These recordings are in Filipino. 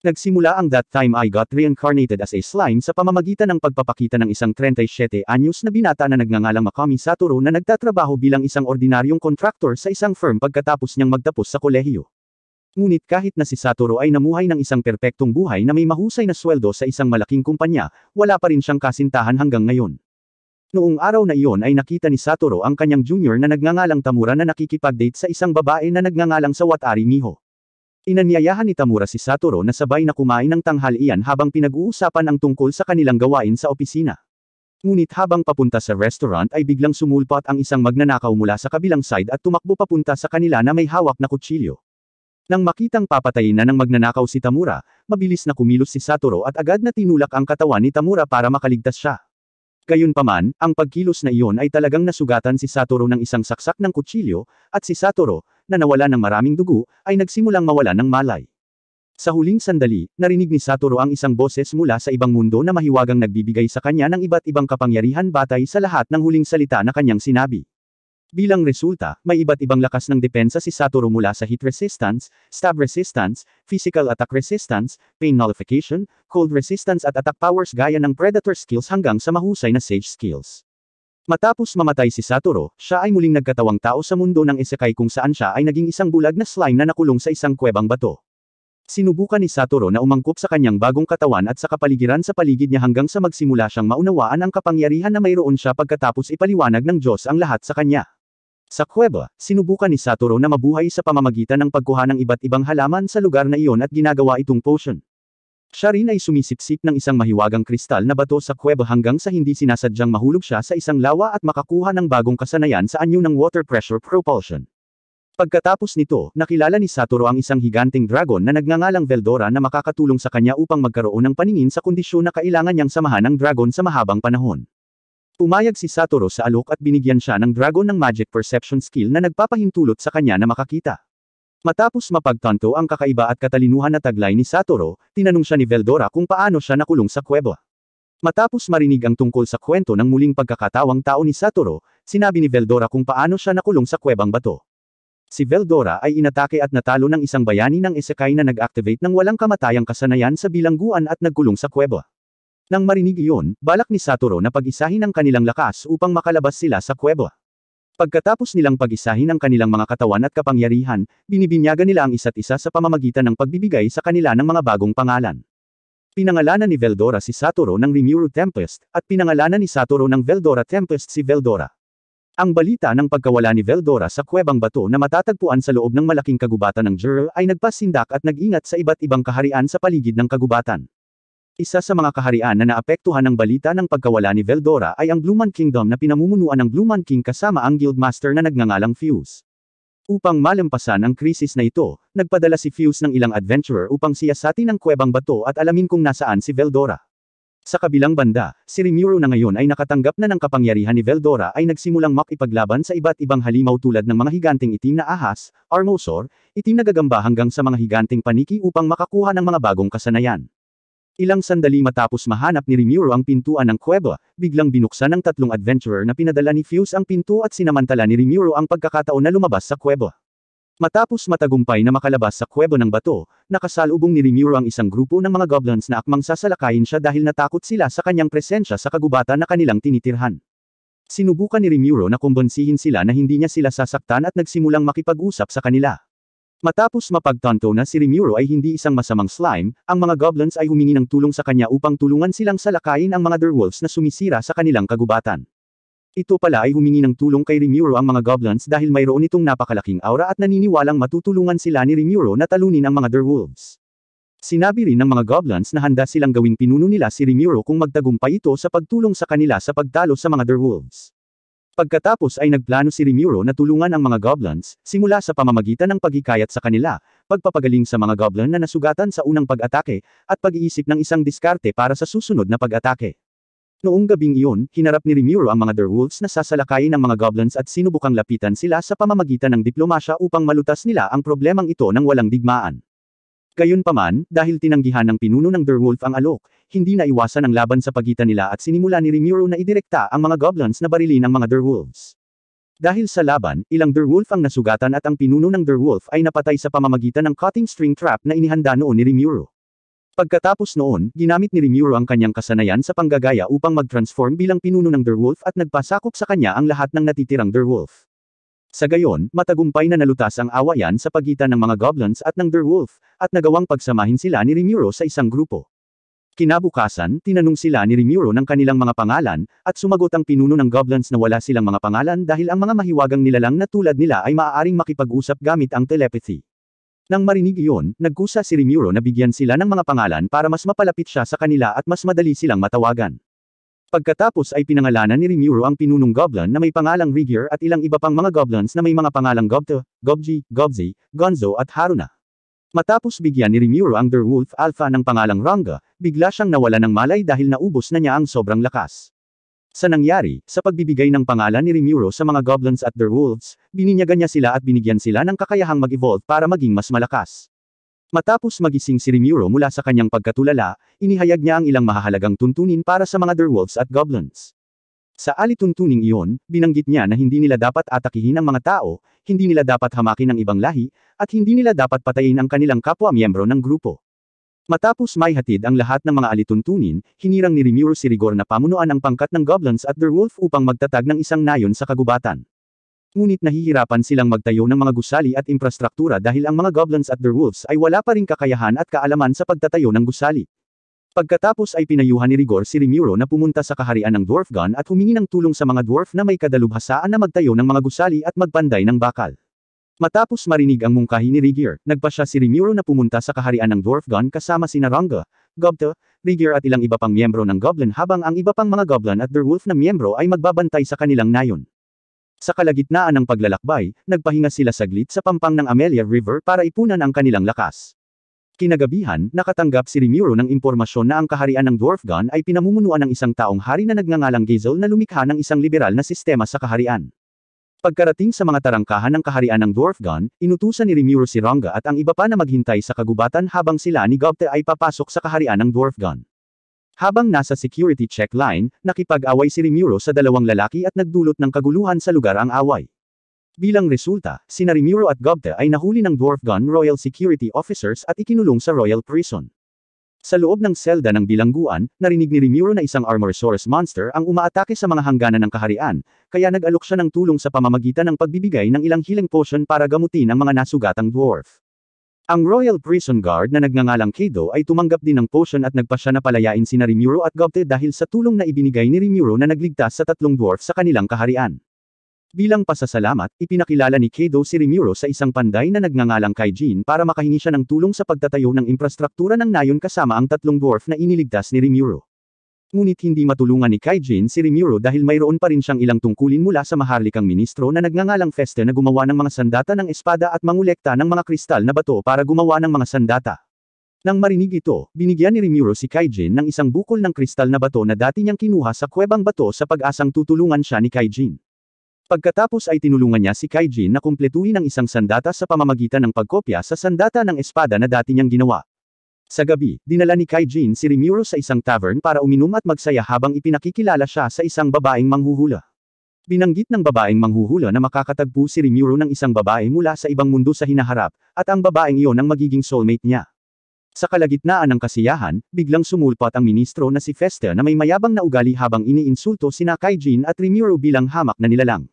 Nagsimula ang That Time I Got Reincarnated as a Slime sa pamamagitan ng pagpapakita ng isang 37 anyos na binata na nagngangalang Makami Satoru na nagtatrabaho bilang isang ordinaryong kontraktor sa isang firm pagkatapos niyang magtapos sa kolehiyo. Ngunit kahit na si Satoru ay namuhay ng isang perpektong buhay na may mahusay na sweldo sa isang malaking kumpanya, wala pa rin siyang kasintahan hanggang ngayon. Noong araw na iyon ay nakita ni Satoru ang kanyang junior na nagngangalang Tamura na nakikipag-date sa isang babae na nagngangalang Sawatari Miho. Inanyayahan ni Tamura si Satoru na sabay na kumain ng tanghalian habang pinag-uusapan ang tungkol sa kanilang gawain sa opisina. Ngunit habang papunta sa restaurant ay biglang sumulpot ang isang magnanakaw mula sa kabilang side at tumakbo papunta sa kanila na may hawak na kutsilyo. Nang makitang papatayin na ng magnanakaw si Tamura, mabilis na kumilos si Satoru at agad na tinulak ang katawan ni Tamura para makaligtas siya. Gayunpaman, ang pagkilos na iyon ay talagang nasugatan si Satoru ng isang saksak ng kutsilyo, at si Satoru, na nawala ng maraming dugo, ay nagsimulang mawala ng malay. Sa huling sandali, narinig ni Satoru ang isang boses mula sa ibang mundo na mahiwagang nagbibigay sa kanya ng iba't ibang kapangyarihan batay sa lahat ng huling salita na kanyang sinabi. Bilang resulta, may iba't ibang lakas ng depensa si Satoru mula sa heat resistance, stab resistance, physical attack resistance, pain nullification, cold resistance at attack powers gaya ng predator skills hanggang sa mahusay na sage skills. Matapos mamatay si Satoru, siya ay muling nagkatawang tao sa mundo ng isekai kung saan siya ay naging isang bulag na slime na nakulong sa isang kuwebang bato. Sinubukan ni Satoru na umangkop sa kanyang bagong katawan at sa kapaligiran sa paligid niya hanggang sa magsimula siyang maunawaan ang kapangyarihan na mayroon siya pagkatapos ipaliwanag ng Diyos ang lahat sa kanya. Sa kuweba, sinubukan ni Satoru na mabuhay sa pamamagitan ng pagkuha ng iba't ibang halaman sa lugar na iyon at ginagawa itong potion. Siya rin ay sumisipsip ng isang mahiwagang kristal na bato sa kuweba hanggang sa hindi sinasadyang mahulog siya sa isang lawa at makakuha ng bagong kasanayan sa anyo ng water pressure propulsion. Pagkatapos nito, nakilala ni Satoru ang isang higanting dragon na nagngangalang Veldora na makakatulong sa kanya upang magkaroon ng paningin sa kondisyon na kailangan niyang samahan ng dragon sa mahabang panahon. Pumayag si Satoru sa alok at binigyan siya ng dragon ng magic perception skill na nagpapahintulot sa kanya na makakita. Matapos mapagtanto ang kakaiba at katalinuhan na taglay ni Satoru, tinanong siya ni Veldora kung paano siya nakulong sa kuweba. Matapos marinig ang tungkol sa kwento ng muling pagkakatawang tao ni Satoru, sinabi ni Veldora kung paano siya nakulong sa kuwebang bato. Si Veldora ay inatake at natalo ng isang bayani ng isekai na nag-activate ng walang kamatayang kasanayan sa bilangguan at nagkulong sa kuweba. Nang marinig iyon, balak ni Satoru na pag-isahin ang kanilang lakas upang makalabas sila sa kuweba. Pagkatapos nilang pag-isahin ang kanilang mga katawan at kapangyarihan, binibinyagan nila ang isa't isa sa pamamagitan ng pagbibigay sa kanila ng mga bagong pangalan. Pinangalanan ni Veldora si Satoru ng Rimuru Tempest, at pinangalanan ni Satoru ng Veldora Tempest si Veldora. Ang balita ng pagkawala ni Veldora sa kuwebang bato na matatagpuan sa loob ng malaking kagubatan ng Juro ay nagpasindak at nag-ingat sa iba't ibang kaharian sa paligid ng kagubatan. Isa sa mga kaharian na naapektuhan ng balita ng pagkawala ni Veldora ay ang Bluemon Kingdom na pinamumunuan ng Bluemon King kasama ang Guildmaster na nagngangalang Fuse. Upang malampasan ang krisis na ito, nagpadala si Fuse ng ilang adventurer upang siyasatin ang kuwebang bato at alamin kung nasaan si Veldora. Sa kabilang banda, si Rimuru na ngayon ay nakatanggap na ng kapangyarihan ni Veldora ay nagsimulang makipaglaban sa iba't ibang halimaw tulad ng mga higanting itim na ahas, Armosaur, itim na gagamba hanggang sa mga higanting paniki upang makakuha ng mga bagong kasanayan. Ilang sandali matapos mahanap ni Rimuru ang pintuan ng kuweba, biglang binuksan ng tatlong adventurer na pinadala ni Fuse ang pinto at sinamantala ni Rimuru ang pagkakataon na lumabas sa kuweba. Matapos matagumpay na makalabas sa kuweba ng bato, nakasalubong ni Rimuru ang isang grupo ng mga goblins na akmang sasalakayin siya dahil natakot sila sa kanyang presensya sa kagubatan na kanilang tinitirhan. Sinubukan ni Rimuru na kumbonsihin sila na hindi niya sila sasaktan at nagsimulang makipag-usap sa kanila. Matapos mapagtanto na si Rimuru ay hindi isang masamang slime, ang mga goblins ay humingi ng tulong sa kanya upang tulungan silang salakayin ang mga direwolves na sumisira sa kanilang kagubatan. Ito pala ay humingi ng tulong kay Rimuru ang mga goblins dahil mayroon itong napakalaking aura at naniniwalang matutulungan sila ni Rimuru na talunin ang mga direwolves. Sinabi rin ng mga goblins na handa silang gawing pinuno nila si Rimuru kung magtagumpay ito sa pagtulong sa kanila sa pagtalo sa mga direwolves. Pagkatapos ay nagplano si Rimuru na tulungan ang mga goblins, simula sa pamamagitan ng paghikayat sa kanila, pagpapagaling sa mga goblin na nasugatan sa unang pag-atake, at pag-iisip ng isang diskarte para sa susunod na pag-atake. Noong gabing iyon, hinarap ni Rimuru ang mga direwolves na sasalakayin ng mga goblins at sinubukang lapitan sila sa pamamagitan ng diplomasya upang malutas nila ang problemang ito ng walang digmaan. Gayunpaman, dahil tinanggihan ng pinuno ng direwolf ang alok, hindi na iwasan ang laban sa pagitan nila at sinimula ni Rimuru na idirekta ang mga goblins na barilin ang mga direwolves. Dahil sa laban, ilang direwolf ang nasugatan at ang pinuno ng direwolf ay napatay sa pamamagitan ng cutting string trap na inihanda noon ni Rimuru. Pagkatapos noon, ginamit ni Rimuro ang kanyang kasanayan sa panggagaya upang mag-transform bilang pinuno ng Direwolf at nagpasakop sa kanya ang lahat ng natitirang Direwolf. Sa gayon, matagumpay na nalutas ang awayan sa pagitan ng mga goblins at ng Direwolf, at nagawang pagsamahin sila ni Rimuro sa isang grupo. Kinabukasan, tinanong sila ni Rimuro ng kanilang mga pangalan, at sumagot ang pinuno ng goblins na wala silang mga pangalan dahil ang mga mahiwagang nilalang na tulad nila ay maaaring makipag-usap gamit ang telepathy. Nang marinig iyon, nagkusa si Rimuro na bigyan sila ng mga pangalan para mas mapalapit siya sa kanila at mas madali silang matawagan. Pagkatapos ay pinangalanan ni Rimuro ang pinunong goblin na may pangalang Rigier at ilang iba pang mga goblins na may mga pangalang Gobto, Gobji, Gobzi, Gonzo at Haruna. Matapos bigyan ni Rimuro ang Direwolf Alpha ng pangalang Ranga, bigla siyang nawala ng malay dahil naubos na niya ang sobrang lakas. Sa nangyari, sa pagbibigay ng pangalan ni Rimuro sa mga goblins at Direwolves, bininyagan niya sila at binigyan sila ng kakayahang mag-evolve para maging mas malakas. Matapos magising si Rimuro mula sa kanyang pagkatulala, inihayag niya ang ilang mahahalagang tuntunin para sa mga Direwolves at goblins. Sa alituntuning iyon, binanggit niya na hindi nila dapat atakihin ang mga tao, hindi nila dapat hamakin ang ibang lahi, at hindi nila dapat patayin ang kanilang kapwa-miyembro ng grupo. Matapos maihatid ang lahat ng mga alituntunin, hinirang ni Rimuro si Rigor na pamunuan ang pangkat ng goblins at Direwolf upang magtatag ng isang nayon sa kagubatan. Ngunit nahihirapan silang magtayo ng mga gusali at infrastruktura dahil ang mga goblins at Direwolves ay wala pa ring kakayahan at kaalaman sa pagtatayo ng gusali. Pagkatapos ay pinayuhan ni Rigor si Rimuro na pumunta sa kaharian ng Dwarfgon at humingi ng tulong sa mga dwarf na may kadalubhasaan na magtayo ng mga gusali at magpanday ng bakal. Matapos marinig ang mungkahi ni Rigier, nagpasya si Rimuro na pumunta sa kaharian ng Dwarfgon kasama sina Ranga, Gobto, Rigier at ilang iba pang miyembro ng Goblin habang ang iba pang mga Goblin at Direwolf na miyembro ay magbabantay sa kanilang nayon. Sa kalagitnaan ng paglalakbay, nagpahinga sila saglit sa pampang ng Amelia River para ipunan ang kanilang lakas. Kinagabihan, nakatanggap si Rimuro ng impormasyon na ang kaharian ng Dwarfgon ay pinamumunuan ng isang taong hari na nagngangalang Gazel na lumikha ng isang liberal na sistema sa kaharian. Pagkarating sa mga tarangkahan ng kaharian ng Dwarfgon, inutusan ni Rimuro si Ranga at ang iba pa na maghintay sa kagubatan habang sila ni Gobte ay papasok sa kaharian ng Dwarfgon. Habang nasa security check line, nakipag-away si Rimuro sa dalawang lalaki at nagdulot ng kaguluhan sa lugar ang away. Bilang resulta, sina Rimuro at Gobte ay nahuli ng Dwarfgon Royal Security Officers at ikinulong sa Royal Prison. Sa loob ng selda ng bilangguan, narinig ni Rimuro na isang Armorosaurus monster ang umaatake sa mga hangganan ng kaharian, kaya nag-alok siya ng tulong sa pamamagitan ng pagbibigay ng ilang healing potion para gamutin ang mga nasugatang dwarf. Ang Royal Prison Guard na nagngangalang Kado ay tumanggap din ng potion at nagpasya na palayain sina Rimuro at Gobte dahil sa tulong na ibinigay ni Rimuro na nagligtas sa tatlong dwarf sa kanilang kaharian. Bilang pasasalamat, ipinakilala ni Kado si Rimuro sa isang panday na nagngangalang Kaijin para makahingi siya ng tulong sa pagtatayo ng infrastruktura ng nayon kasama ang tatlong dwarf na iniligtas ni Rimuro. Ngunit hindi matulungan ni Kaijin si Rimuro dahil mayroon pa rin siyang ilang tungkulin mula sa maharlikang ministro na nagngangalang Feste na gumawa ng mga sandata ng espada at mangolekta ng mga kristal na bato para gumawa ng mga sandata. Nang marinig ito, binigyan ni Rimuro si Kaijin ng isang bukol ng kristal na bato na dati niyang kinuha sa kuwebang bato sa pag-asang tutulungan siya ni Kaijin. Pagkatapos ay tinulungan niya si Kaijin na kumpletuhin ang isang sandata sa pamamagitan ng pagkopya sa sandata ng espada na dati niyang ginawa. Sa gabi, dinala ni Kaijin si Rimuro sa isang tavern para uminom at magsaya habang ipinakikilala siya sa isang babaeng manghuhula. Binanggit ng babaeng manghuhula na makakatagpo si Rimuro ng isang babae mula sa ibang mundo sa hinaharap, at ang babaeng iyon ang magiging soulmate niya. Sa kalagitnaan ng kasiyahan, biglang sumulpot ang ministro na si Feste na may mayabang na ugali habang iniinsulto sina Kaijin at Rimuro bilang hamak na nilalang.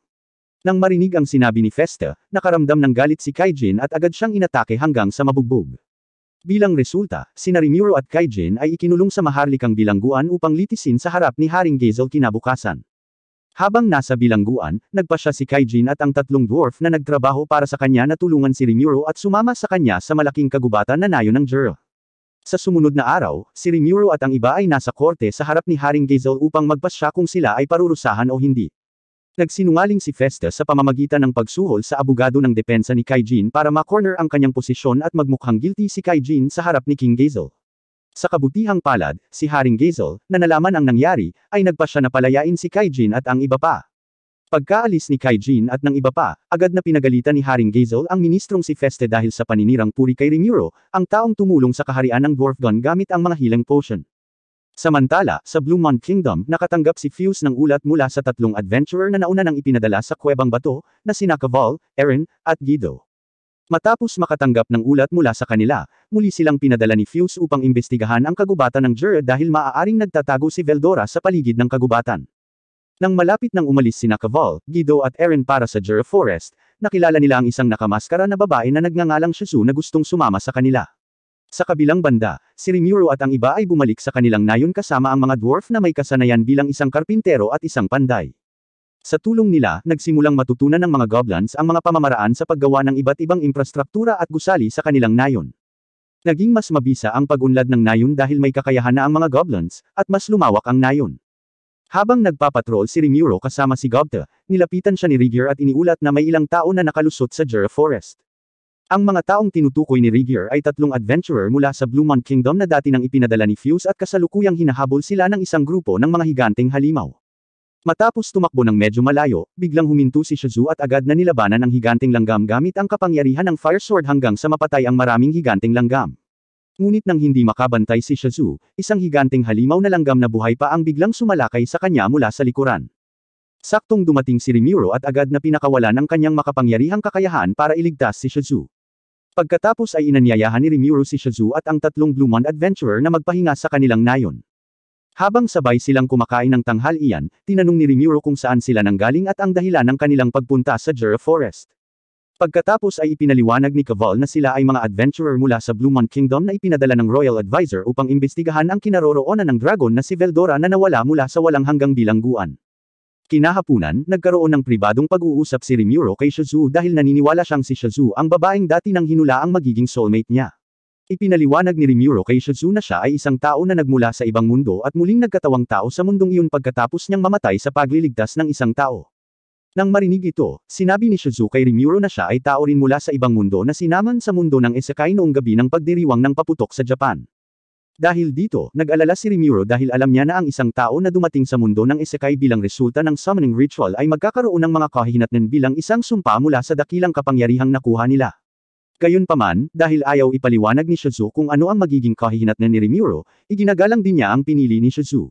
Nang marinig ang sinabi ni Feste, nakaramdam ng galit si Kaijin at agad siyang inatake hanggang sa mabugbog. Bilang resulta, sina Rimuro at Kaijin ay ikinulong sa maharlikang bilangguan upang litisin sa harap ni Haring Gazel kinabukasan. Habang nasa bilangguan, nagpasya si Kaijin at ang tatlong dwarf na nagtrabaho para sa kanya na tulungan si Rimuro at sumama sa kanya sa malaking kagubatan na nayon ng Jura. Sa sumunod na araw, si Rimuro at ang iba ay nasa korte sa harap ni Haring Gazel upang magpasya kung sila ay parurusahan o hindi. Nagsinungaling si Feste sa pamamagitan ng pagsuhol sa abogado ng depensa ni Kaijin para ma-corner ang kanyang posisyon at magmukhang guilty si Kaijin sa harap ni King Gazel. Sa kabutihang palad, si Haring Gazel, na nalaman ang nangyari, ay nagpasya na palayain si Kaijin at ang iba pa. Pagkaalis ni Kaijin at ng iba pa, agad na pinagalitan ni Haring Gazel ang ministrong si Feste dahil sa paninirang puri kay Rimuro, ang taong tumulong sa kaharian ng Dwarfgon gamit ang mga healing potion. Samantala, sa Bluemont Kingdom, nakatanggap si Fuse ng ulat mula sa tatlong adventurer na nauna nang ipinadala sa kuwebang bato, na sina Caval, Eren, at Guido. Matapos makatanggap ng ulat mula sa kanila, muli silang pinadala ni Fuse upang imbestigahan ang kagubatan ng Jura dahil maaaring nagtatago si Veldora sa paligid ng kagubatan. Nang malapit nang umalis sina Caval, Guido at Eren para sa Jura Forest, nakilala nila ang isang nakamaskara na babae na nagngangalang Shizu na gustong sumama sa kanila. Sa kabilang banda, si Rimuro at ang iba ay bumalik sa kanilang nayon kasama ang mga dwarf na may kasanayan bilang isang karpintero at isang panday. Sa tulong nila, nagsimulang matutunan ng mga goblins ang mga pamamaraan sa paggawa ng iba't ibang infrastruktura at gusali sa kanilang nayon. Naging mas mabisa ang pag-unlad ng nayon dahil may kakayahan na ang mga goblins, at mas lumawak ang nayon. Habang nagpapatrol si Rimuro kasama si Gobta, nilapitan siya ni Rigier at iniulat na may ilang tao na nakalusot sa Jura Forest. Ang mga taong tinutukoy ni Rigier ay 3 adventurer mula sa Bluemont Kingdom na dati nang ipinadala ni Fuse at kasalukuyang hinahabol sila ng isang grupo ng mga higanteng halimaw. Matapos tumakbo ng medyo malayo, biglang huminto si Shizu at agad na nilabanan ang higanteng langgam gamit ang kapangyarihan ng Fire Sword hanggang sa mapatay ang maraming higanteng langgam. Ngunit nang hindi makabantay si Shizu, isang higanteng halimaw na langgam na buhay pa ang biglang sumalakay sa kanya mula sa likuran. Saktong dumating si Rimuro at agad na pinakawalan ang kanyang makapangyarihang kakayahan para iligtas si Shizu. Pagkatapos ay inanyayahan ni Rimuro si Shizu at ang 3 Bluemont adventurer na magpahinga sa kanilang nayon. Habang sabay silang kumakain ng tanghalian, tinanong ni Rimuro kung saan sila nanggaling at ang dahilan ng kanilang pagpunta sa Jura Forest. Pagkatapos ay ipinaliwanag ni Caval na sila ay mga adventurer mula sa Bluemont Kingdom na ipinadala ng Royal Advisor upang imbestigahan ang kinaroroonan ng dragon na si Veldora na nawala mula sa walang hanggang bilangguan. Kinahapunan, nagkaroon ng pribadong pag-uusap si Rimuro kay Shizu dahil naniniwala siyang si Shizu ang babaeng dati nang hinulaang magiging soulmate niya. Ipinaliwanag ni Rimuro kay Shizu na siya ay isang tao na nagmula sa ibang mundo at muling nagkatawang tao sa mundong iyon pagkatapos niyang mamatay sa pagliligtas ng isang tao. Nang marinig ito, sinabi ni Shizu kay Rimuro na siya ay tao rin mula sa ibang mundo na sinaman sa mundo ng isekai noong gabi ng pagdiriwang ng paputok sa Japan. Dahil dito, nag-alala si Rimuro dahil alam niya na ang isang tao na dumating sa mundo ng isekai bilang resulta ng summoning ritual ay magkakaroon ng mga kahihinatnan bilang isang sumpa mula sa dakilang kapangyarihang nakuha nila. Gayunpaman, dahil ayaw ipaliwanag ni Shizu kung ano ang magiging kahihinatnan ni Rimuro, iginagalang din niya ang pinili ni Shizu.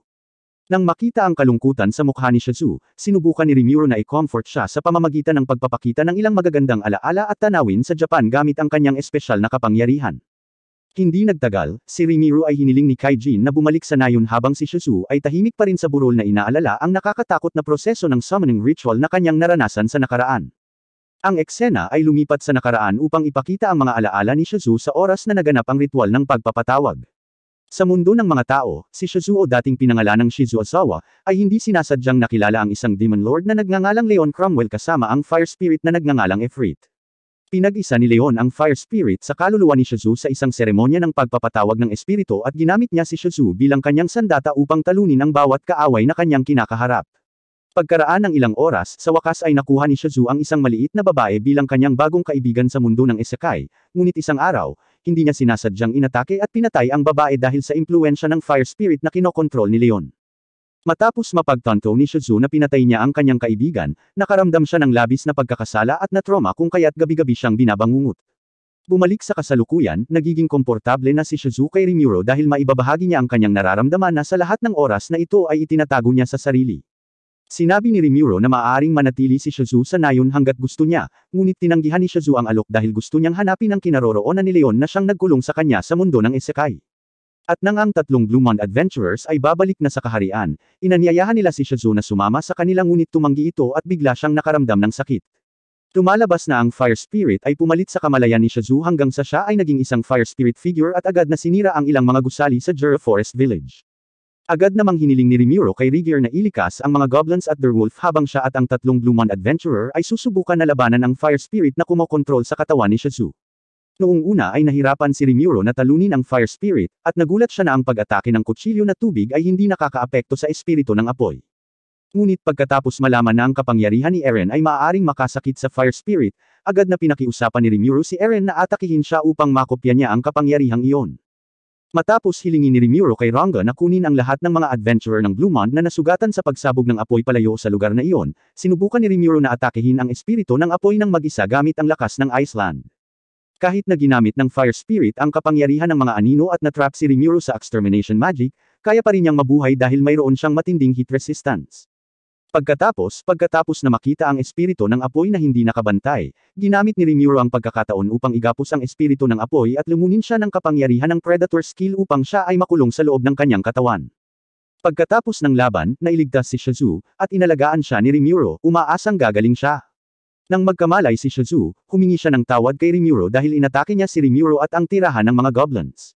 Nang makita ang kalungkutan sa mukha ni Shizu, sinubukan ni Rimuro na i-comfort siya sa pamamagitan ng pagpapakita ng ilang magagandang alaala at tanawin sa Japan gamit ang kanyang espesyal na kapangyarihan. Hindi nagtagal, si Rimuro ay hiniling ni Kaijin na bumalik sa nayon habang si Shizu ay tahimik pa rin sa burol na inaalala ang nakakatakot na proseso ng summoning ritual na kanyang naranasan sa nakaraan. Ang eksena ay lumipat sa nakaraan upang ipakita ang mga alaala ni Shizu sa oras na naganap ang ritual ng pagpapatawag. Sa mundo ng mga tao, si Shizu o dating pinangalanang Shizu Ozawa, ay hindi sinasadyang nakilala ang isang demon lord na nagngangalang Leon Cromwell kasama ang fire spirit na nagngangalang Efreet. Pinag-isa ni Leon ang fire spirit sa kaluluwa ni Shizu sa isang seremonya ng pagpapatawag ng espiritu at ginamit niya si Shizu bilang kanyang sandata upang talunin ang bawat kaaway na kanyang kinakaharap. Pagkaraan ng ilang oras, sa wakas ay nakuha ni Shizu ang isang maliit na babae bilang kanyang bagong kaibigan sa mundo ng isekai, ngunit isang araw, hindi niya sinasadyang inatake at pinatay ang babae dahil sa impluwensya ng fire spirit na kinokontrol ni Leon. Matapos mapagtanto ni Shizu na pinatay niya ang kanyang kaibigan, nakaramdam siya ng labis na pagkakasala at na trauma kung kaya't gabi-gabi siyang binabangungot. Bumalik sa kasalukuyan, nagiging komportable na si Shizu kay Rimuro dahil maibabahagi niya ang kanyang nararamdaman na sa lahat ng oras na ito ay itinatago niya sa sarili. Sinabi ni Rimuro na maaaring manatili si Shizu sa nayon hanggat gusto niya, ngunit tinanggihan ni Shizu ang alok dahil gusto niyang hanapin ang kinaroroonan ni Leon na siyang nagkulong sa kanya sa mundo ng isekai. At nang ang 3 Bluemont adventurers ay babalik na sa kaharian, inanyayahan nila si Shizu na sumama sa kanila ngunit tumanggi ito at bigla siyang nakaramdam ng sakit. Tumalabas na ang fire spirit ay pumalit sa kamalayan ni Shizu hanggang sa siya ay naging isang fire spirit figure at agad na sinira ang ilang mga gusali sa Jura Forest Village. Agad namang hiniling ni Rimuro kay Rigier na ilikas ang mga goblins at Derwolf habang siya at ang 3 Bluemont adventurer ay susubukan na labanan ang fire spirit na kumokontrol sa katawan ni Shizu. Noong una ay nahirapan si Rimuro na talunin ang fire spirit, at nagulat siya na ang pag-atake ng kutsilyo na tubig ay hindi nakakaapekto sa espiritu ng apoy. Ngunit pagkatapos malaman na ang kapangyarihan ni Eren ay maaaring makasakit sa fire spirit, agad na pinakiusapan ni Rimuro si Eren na atakihin siya upang makopya niya ang kapangyarihang iyon. Matapos hilingin ni Rimuro kay Ranga na kunin ang lahat ng mga adventurer ng Bluemont na nasugatan sa pagsabog ng apoy palayo sa lugar na iyon, sinubukan ni Rimuro na atakehin ang espiritu ng apoy ng mag-isa gamit ang lakas ng Iceland. Kahit na ginamit ng fire spirit ang kapangyarihan ng mga anino at natrap si Rimuro sa extermination magic, kaya pa rin niyang mabuhay dahil mayroon siyang matinding heat resistance. Pagkatapos na makita ang espiritu ng apoy na hindi nakabantay, ginamit ni Rimuro ang pagkakataon upang igapos ang espiritu ng apoy at lumunin siya ng kapangyarihan ng Predator skill upang siya ay makulong sa loob ng kanyang katawan. Pagkatapos ng laban, nailigtas si Shazoo, at inalagaan siya ni Rimuro, umaasang gagaling siya. Nang magkamalay si Shazoo, humingi siya ng tawad kay Rimuro dahil inatake niya si Rimuro at ang tirahan ng mga goblins.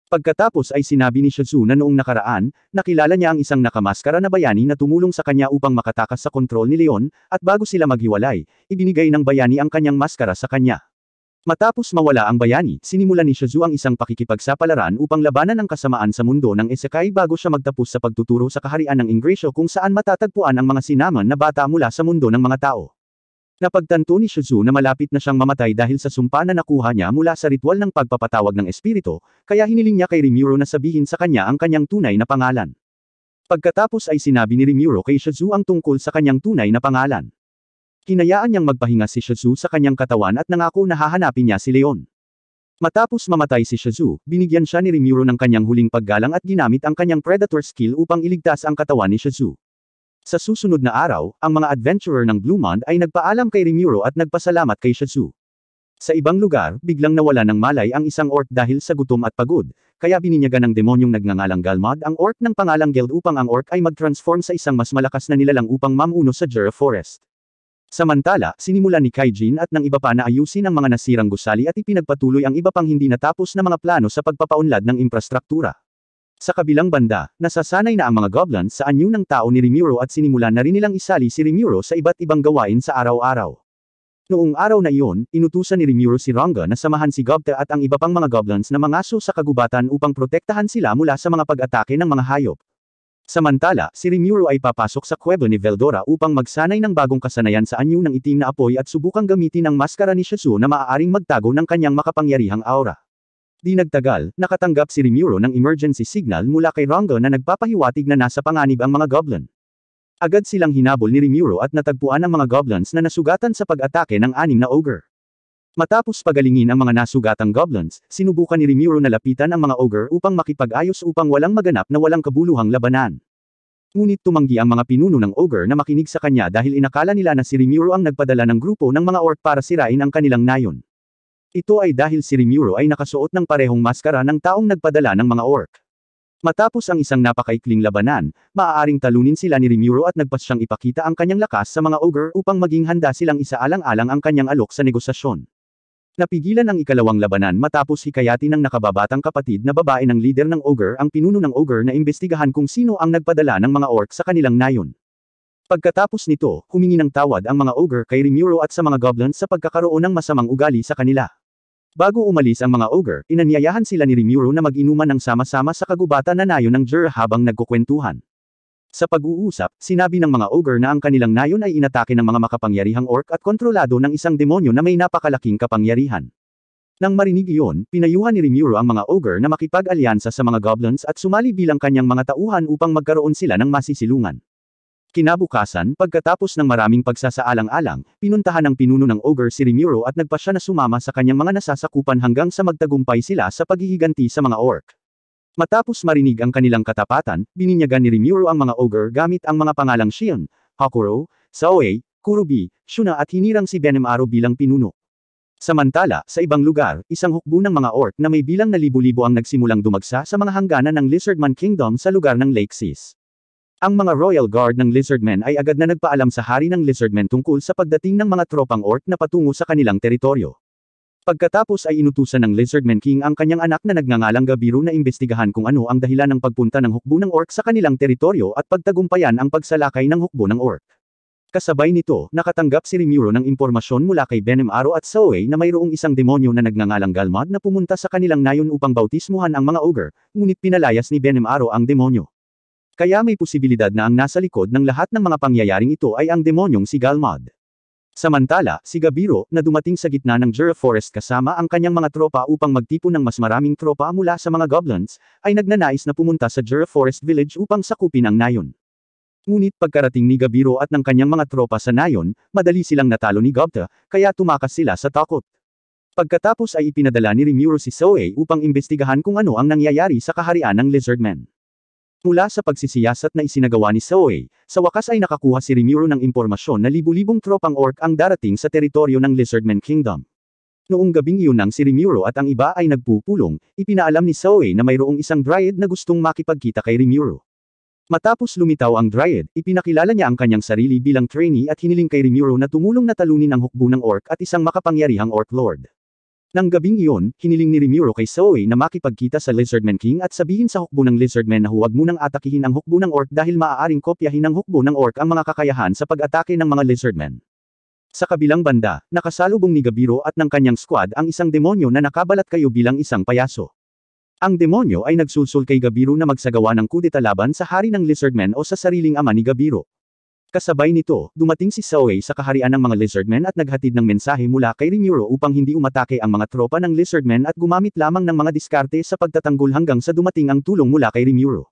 Pagkatapos ay sinabi ni Shazoo na noong nakaraan, nakilala niya ang isang nakamaskara na bayani na tumulong sa kanya upang makatakas sa kontrol ni Leon, at bago sila maghiwalay, ibinigay ng bayani ang kanyang maskara sa kanya. Matapos mawala ang bayani, sinimulan ni Shazoo ang isang pakikipagsapalaran upang labanan ang kasamaan sa mundo ng isekai bago siya magtapos sa pagtuturo sa kaharian ng Ingrasyo kung saan matatagpuan ang mga sinaman na bata mula sa mundo ng mga tao. Napagtanto ni Shazoo na malapit na siyang mamatay dahil sa sumpa na nakuha niya mula sa ritual ng pagpapatawag ng espiritu, kaya hiniling niya kay Rimuro na sabihin sa kanya ang kanyang tunay na pangalan. Pagkatapos ay sinabi ni Rimuro kay Shazoo ang tungkol sa kanyang tunay na pangalan. Hinayaan niyang magpahinga si Shazoo sa kanyang katawan at nangako na hahanapin niya si Leon. Matapos mamatay si Shazoo, binigyan siya ni Rimuro ng kanyang huling paggalang at ginamit ang kanyang Predator skill upang iligtas ang katawan ni Shazoo. Sa susunod na araw, ang mga adventurer ng Blue Mond ay nagpaalam kay Rimuro at nagpasalamat kay Shazoo. Sa ibang lugar, biglang nawala ng malay ang isang orc dahil sa gutom at pagod, kaya bininyagan ng demonyong nagngangalang Galmod ang orc ng pangalang Geld upang ang orc ay mag-transform sa isang mas malakas na nilalang upang mamuno sa Jura Forest. Samantala, sinimulan ni Kaijin at ng iba pa na ayusin ang mga nasirang gusali at ipinagpatuloy ang iba pang hindi natapos na mga plano sa pagpapaunlad ng infrastruktura. Sa kabilang banda, nasasanay na ang mga goblins sa anyo ng tao ni Rimuro at sinimulan na rin nilang isali si Rimuro sa iba't ibang gawain sa araw-araw. Noong araw na iyon, inutusan ni Rimuro si Ranga na samahan si Gobta at ang iba pang mga goblins na mangaso sa kagubatan upang protektahan sila mula sa mga pag-atake ng mga hayop. Samantala, si Rimuro ay papasok sa kuweba ni Veldora upang magsanay ng bagong kasanayan sa anyo ng itim na apoy at subukang gamitin ang maskara ni Shazoo na maaaring magtago ng kanyang makapangyarihang aura. Di nagtagal, nakatanggap si Rimuro ng emergency signal mula kay Ranga na nagpapahiwatig na nasa panganib ang mga goblin. Agad silang hinabol ni Rimuro at natagpuan ang mga goblins na nasugatan sa pag-atake ng 6 na ogre. Matapos pagalingin ang mga nasugatang goblins, sinubukan ni Rimuro na lapitan ang mga ogre upang makipag-ayos upang walang maganap na walang kabuluhang labanan. Ngunit tumanggi ang mga pinuno ng ogre na makinig sa kanya dahil inakala nila na si Rimuro ang nagpadala ng grupo ng mga orc para sirain ang kanilang nayon. Ito ay dahil si Rimuro ay nakasuot ng parehong maskara ng taong nagpadala ng mga orc. Matapos ang isang napakaikling labanan, maaaring talunin sila ni Rimuro at nagpas siyang ipakita ang kanyang lakas sa mga ogre upang maging handa silang isaalang-alang ang kanyang alok sa negosasyon. Napigilan ang ikalawang labanan matapos hikayatin ng nakababatang kapatid na babae ng leader ng ogre ang pinuno ng ogre na imbestigahan kung sino ang nagpadala ng mga orc sa kanilang nayon. Pagkatapos nito, humingi ng tawad ang mga ogre kay Rimuro at sa mga goblins sa pagkakaroon ng masamang ugali sa kanila. Bago umalis ang mga ogre, inanyayahan sila ni Rimuro na mag-inuman ng sama-sama sa kagubatan na nayon ng Jura habang nagkukwentuhan. Sa pag-uusap, sinabi ng mga ogre na ang kanilang nayon ay inatake ng mga makapangyarihang orc at kontrolado ng isang demonyo na may napakalaking kapangyarihan. Nang marinig iyon, pinayuhan ni Rimuro ang mga ogre na makipag-alyansa sa mga goblins at sumali bilang kanyang mga tauhan upang magkaroon sila ng masisilungan. Kinabukasan, pagkatapos ng maraming pagsasaalang-alang, pinuntahan ng pinuno ng ogre si Rimuro at nagpa siya na sumama sa kanyang mga nasasakupan hanggang sa magtagumpay sila sa paghihiganti sa mga orc. Matapos marinig ang kanilang katapatan, bininyagan ni Rimuro ang mga ogre gamit ang mga pangalang Shion, Hakuro, Saoe, Kurubi, Shuna at hinirang si Benemaro bilang pinuno. Samantala, sa ibang lugar, isang hukbo ng mga orc na may bilang na libu-libo ang nagsimulang dumagsa sa mga hangganan ng Lizardman Kingdom sa lugar ng Lake Seas. Ang mga Royal Guard ng Lizardmen ay agad na nagpaalam sa hari ng Lizardmen tungkol sa pagdating ng mga tropang orc na patungo sa kanilang teritoryo. Pagkatapos ay inutusan ng Lizardman King ang kanyang anak na nagngangalang Gabiru na imbestigahan kung ano ang dahilan ng pagpunta ng hukbo ng orc sa kanilang teritoryo at pagtagumpayan ang pagsalakay ng hukbo ng orc. Kasabay nito, nakatanggap si Rimuro ng impormasyon mula kay Benemaro at Saoe na mayroong isang demonyo na nagngangalang Galmod na pumunta sa kanilang nayon upang bautismuhan ang mga ogre, ngunit pinalayas ni Benemaro ang demonyo. Kaya may posibilidad na ang nasa likod ng lahat ng mga pangyayaring ito ay ang demonyong si Galmod. Samantala, si Gabiro, na dumating sa gitna ng Jura Forest kasama ang kanyang mga tropa upang magtipon ng mas maraming tropa mula sa mga goblins, ay nagnanais na pumunta sa Jura Forest Village upang sakupin ang nayon. Ngunit pagkarating ni Gabiro at ng kanyang mga tropa sa nayon, madali silang natalo ni Gobta, kaya tumakas sila sa takot. Pagkatapos ay ipinadala ni Rimuro si Saoe upang imbestigahan kung ano ang nangyayari sa kaharian ng Lizardmen. Mula sa pagsisiyasat na isinagawa ni Soe, sa wakas ay nakakuha si Rimuru ng impormasyon na libu-libong tropang orc ang darating sa teritoryo ng Lizardman Kingdom. Noong gabing iyon nang si Rimuru at ang iba ay nagpupulong, ipinaalam ni Soe na mayroong isang Dryad na gustong makipagkita kay Rimuru. Matapos lumitaw ang Dryad, ipinakilala niya ang kanyang sarili bilang trainee at hiniling kay Rimuru na tumulong na talunin ang hukbo ng orc at isang makapangyarihang orc lord. Nang gabing iyon, hiniling ni Rimuru kay Soe na makipagkita sa Lizardman King at sabihin sa hukbo ng Lizardman na huwag munang atakihin ang hukbo ng orc dahil maaaring kopyahin ng hukbo ng orc ang mga kakayahan sa pag-atake ng mga Lizardmen. Sa kabilang banda, nakasalubong ni Gabiro at ng kanyang squad ang isang demonyo na nakabalat kayo bilang isang payaso. Ang demonyo ay nagsulsul kay Gabiro na magsagawa ng kudeta laban sa hari ng Lizardmen o sa sariling ama ni Gabiro. Kasabay nito, dumating si Soe sa kaharian ng mga Lizardmen at naghatid ng mensahe mula kay Rimuru upang hindi umatake ang mga tropa ng Lizardmen at gumamit lamang ng mga diskarte sa pagtatanggol hanggang sa dumating ang tulong mula kay Rimuru.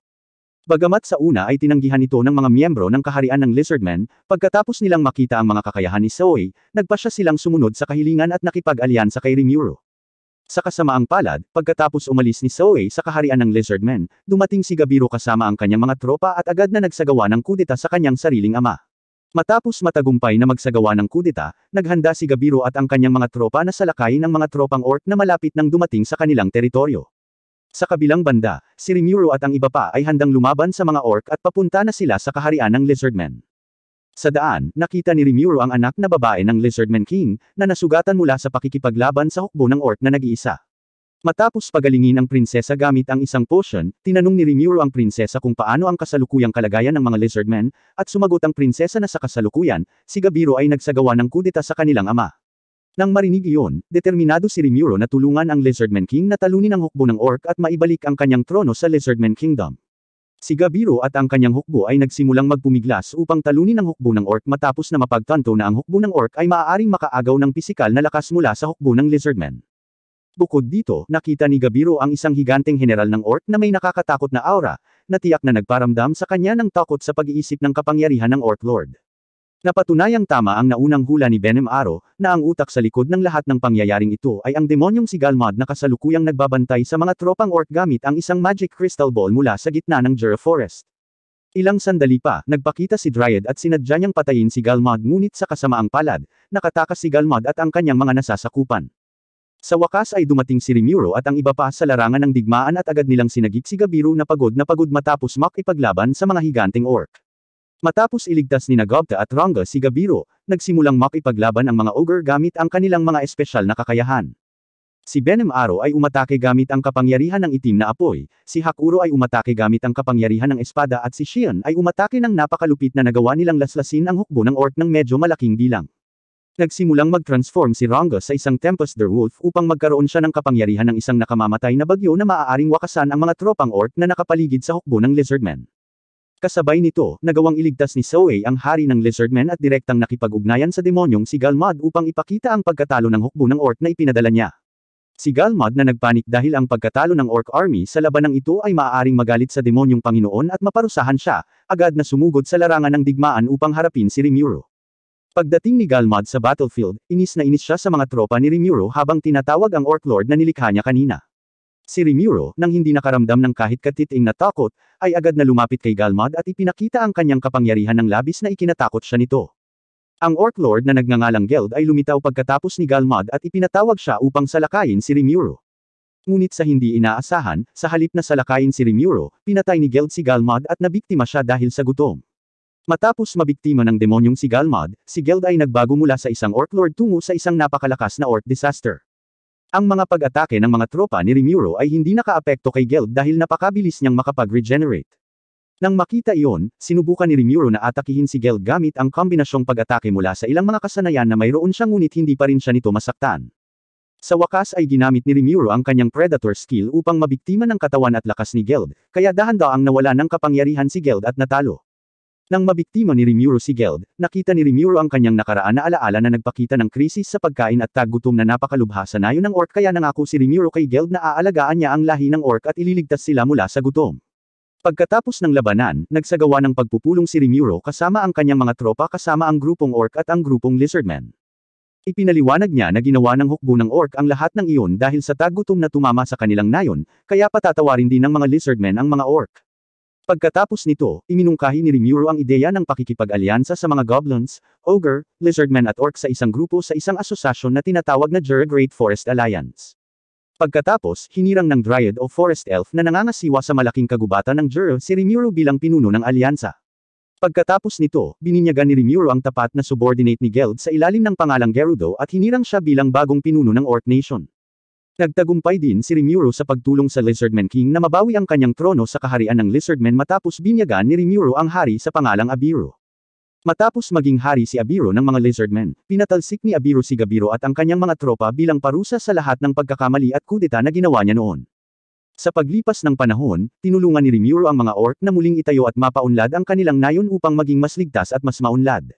Bagamat sa una ay tinanggihan ito ng mga miyembro ng kaharian ng Lizardmen, pagkatapos nilang makita ang mga kakayahan ni Soe, nagpasya silang sumunod sa kahilingan at nakipag-alyansa kay Rimuru. Sa kasamaang palad, pagkatapos umalis ni Soe sa kaharian ng Lizardmen, dumating si Gabiro kasama ang kanyang mga tropa at agad na nagsagawa ng kudeta sa kanyang sariling ama. Matapos matagumpay na magsagawa ng kudeta, naghanda si Gabiro at ang kanyang mga tropa na salakayin ang mga tropang orc na malapit nang dumating sa kanilang teritoryo. Sa kabilang banda, si Rimuru at ang iba pa ay handang lumaban sa mga orc at papunta na sila sa kaharian ng Lizardmen. Sa daan, nakita ni Rimuru ang anak na babae ng Lizardman King, na nasugatan mula sa pakikipaglaban sa hukbo ng orc na nag-iisa. Matapos pagalingin ang prinsesa gamit ang isang potion, tinanong ni Rimuru ang prinsesa kung paano ang kasalukuyang kalagayan ng mga Lizardmen, at sumagot ang prinsesa na sa kasalukuyan, si Gabiro ay nagsagawa ng kudeta sa kanilang ama. Nang marinig iyon, determinado si Rimuru na tulungan ang Lizardman King na talunin ang hukbo ng orc at maibalik ang kanyang trono sa Lizardman Kingdom. Si Gabiro at ang kanyang hukbo ay nagsimulang magpumiglas upang talunin ang hukbo ng orc matapos na mapagtanto na ang hukbo ng orc ay maaaring makaagaw ng pisikal na lakas mula sa hukbo ng Lizardman. Bukod dito, nakita ni Gabiro ang isang higanteng general ng orc na may nakakatakot na aura, na tiyak na nagparamdam sa kanya ng takot sa pag-iisip ng kapangyarihan ng orc lord. Napatunayang tama ang naunang hula ni Benem Aro, na ang utak sa likod ng lahat ng pangyayaring ito ay ang demonyong si Galmod na kasalukuyang nagbabantay sa mga tropang orc gamit ang isang magic crystal ball mula sa gitna ng Jura Forest. Ilang sandali pa, nagpakita si Dryad at sinadya niyang patayin si Galmod ngunit sa kasamaang palad, nakatakas si Galmod at ang kanyang mga nasasakupan. Sa wakas ay dumating si Rimuru at ang iba pa sa larangan ng digmaan at agad nilang sinagip si Gabiro na pagod matapos makipaglaban sa mga higanteng orc. Matapos iligtas ni Gobta at Ranga si Gabiro, nagsimulang makipaglaban ang mga ogre gamit ang kanilang mga espesyal na kakayahan. Si Benem Aro ay umatake gamit ang kapangyarihan ng itim na apoy, si Hakuro ay umatake gamit ang kapangyarihan ng espada at si Shion ay umatake ng napakalupit na nagawa nilang laslasin ang hukbo ng orc ng medyo malaking bilang. Nagsimulang mag-transform si Ranga sa isang Tempest der Wolf upang magkaroon siya ng kapangyarihan ng isang nakamamatay na bagyo na maaaring wakasan ang mga tropang orc na nakapaligid sa hukbo ng Lizardmen. Kasabay nito, nagawang iligtas ni Soe ang hari ng Lizardmen at direktang nakipag-ugnayan sa demonyong si Galmod upang ipakita ang pagkatalo ng hukbo ng orc na ipinadala niya. Si Galmod na nagpanik dahil ang pagkatalo ng orc army sa labanang ito ay maaaring magalit sa demonyong Panginoon at maparusahan siya, agad na sumugod sa larangan ng digmaan upang harapin si Rimuru. Pagdating ni Galmod sa battlefield, inis na inis siya sa mga tropa ni Rimuru habang tinatawag ang orc lord na nilikha niya kanina. Si Rimuru, nang hindi nakaramdam ng kahit katiting na takot, ay agad na lumapit kay Galmod at ipinakita ang kanyang kapangyarihan ng labis na ikinatakot siya nito. Ang orc lord na nagngangalang Geld ay lumitaw pagkatapos ni Galmod at ipinatawag siya upang salakayin si Rimuru. Ngunit sa hindi inaasahan, sa halip na salakayin si Rimuru, pinatay ni Geld si Galmod at nabiktima siya dahil sa gutom. Matapos mabiktima ng demonyong si Galmod, si Geld ay nagbago mula sa isang orc lord tungo sa isang napakalakas na orc disaster. Ang mga pag-atake ng mga tropa ni Rimuru ay hindi nakaapekto kay Geld dahil napakabilis niyang makapag-regenerate. Nang makita iyon, sinubukan ni Rimuru na atakihin si Geld gamit ang kombinasyong pag-atake mula sa ilang mga kasanayan na mayroon siya ngunit hindi pa rin siya nito masaktan. Sa wakas ay ginamit ni Rimuru ang kanyang Predator skill upang mabiktima ng katawan at lakas ni Geld, kaya dahan-daang nawala ng kapangyarihan si Geld at natalo. Nang mabiktima ni Rimuru si Geld, nakita ni Rimuru ang kanyang nakaraan na alaala na nagpakita ng krisis sa pagkain at tagutom na napakalubha sa nayo ng orc kaya nangako si Rimuru kay Geld na aalagaan niya ang lahi ng orc at ililigtas sila mula sa gutom. Pagkatapos ng labanan, nagsagawa ng pagpupulong si Rimuru kasama ang kanyang mga tropa kasama ang grupong orc at ang grupong Lizardmen. Ipinaliwanag niya na ginawa ng hukbo ng orc ang lahat ng iyon dahil sa tagutom na tumama sa kanilang nayon, kaya patatawarin din ng mga Lizardmen ang mga orc. Pagkatapos nito, iminungkahi ni Rimuru ang ideya ng pakikipag-alyansa sa mga goblins, ogre, lizardmen at orc sa isang grupo sa isang asosasyon na tinatawag na Jura Great Forest Alliance. Pagkatapos, hinirang ng Dryad o Forest Elf na nangangasiwa sa malaking kagubatan ng Jura si Rimuru bilang pinuno ng alyansa. Pagkatapos nito, bininyagan ni Rimuru ang tapat na subordinate ni Geld sa ilalim ng pangalang Gerudo at hinirang siya bilang bagong pinuno ng Orc Nation. Nagtagumpay din si Rimuru sa pagtulong sa Lizardman King na mabawi ang kanyang trono sa kaharian ng Lizardmen matapos binyagan ni Rimuru ang hari sa pangalang Abiru. Matapos maging hari si Abiru ng mga Lizardmen, pinatalsik ni Abiru si Gabiro at ang kanyang mga tropa bilang parusa sa lahat ng pagkakamali at kudeta na ginawa niya noon. Sa paglipas ng panahon, tinulungan ni Rimuru ang mga orc na muling itayo at mapaunlad ang kanilang nayon upang maging mas ligtas at mas maunlad.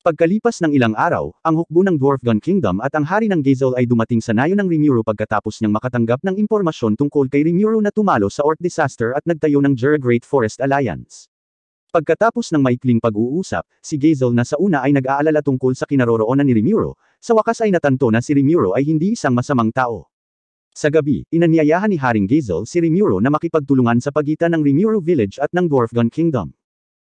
Pagkalipas ng ilang araw, ang hukbo ng Dwarfgon Kingdom at ang hari ng Gazel ay dumating sa nayon ng Rimuru pagkatapos niyang makatanggap ng impormasyon tungkol kay Rimuru na tumalo sa orc disaster at nagtayo ng Jura Great Forest Alliance. Pagkatapos ng maikling pag-uusap, si Gazel na sa una ay nag-aalala tungkol sa kinaroroonan ni Rimuru, sa wakas ay natanto na si Rimuru ay hindi isang masamang tao. Sa gabi, inanyayahan ni Haring Gazel si Rimuru na makipagtulungan sa pagitan ng Rimuru Village at ng Dwarfgon Kingdom.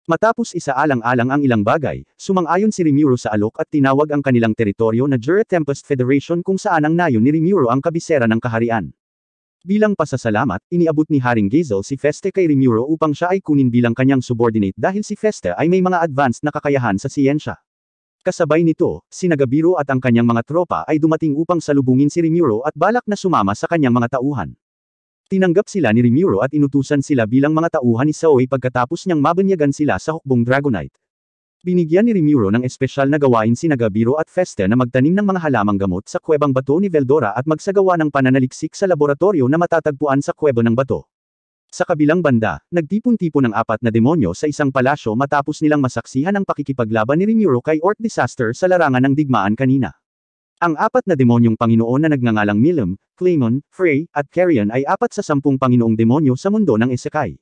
Matapos isaalang-alang ang ilang bagay, sumang-ayon si Rimuru sa alok at tinawag ang kanilang teritoryo na Jura Tempest Federation kung saan ang nayon ni Rimuru ang kabisera ng kaharian. Bilang pasasalamat, iniabot ni Haring Gazel si Feste kay Rimuru upang siya ay kunin bilang kanyang subordinate dahil si Feste ay may mga advanced na kakayahan sa siyensya. Kasabay nito, si Nagabiro at ang kanyang mga tropa ay dumating upang salubungin si Rimuru at balak na sumama sa kanyang mga tauhan. Tinanggap sila ni Rimuru at inutusan sila bilang mga tauhan ni Saoi pagkatapos niyang mabanyagan sila sa hukbong Dragonite. Binigyan ni Rimuru ng espesyal na gawain si Nagabiro at Feste na magtanim ng mga halamang gamot sa kuwebang bato ni Veldora at magsagawa ng pananaliksik sa laboratorio na matatagpuan sa kuweba ng bato. Sa kabilang banda, nagtipon-tipon ng 4 na demonyo sa isang palasyo matapos nilang masaksihan ang pakikipaglaban ni Rimuru kay Orc Disaster sa larangan ng digmaan kanina. Ang 4 na demonyong Panginoon na nagngangalang Milim, Claymon, Frey, at Carrion ay 4 sa 10 Panginoong demonyo sa mundo ng Isekai.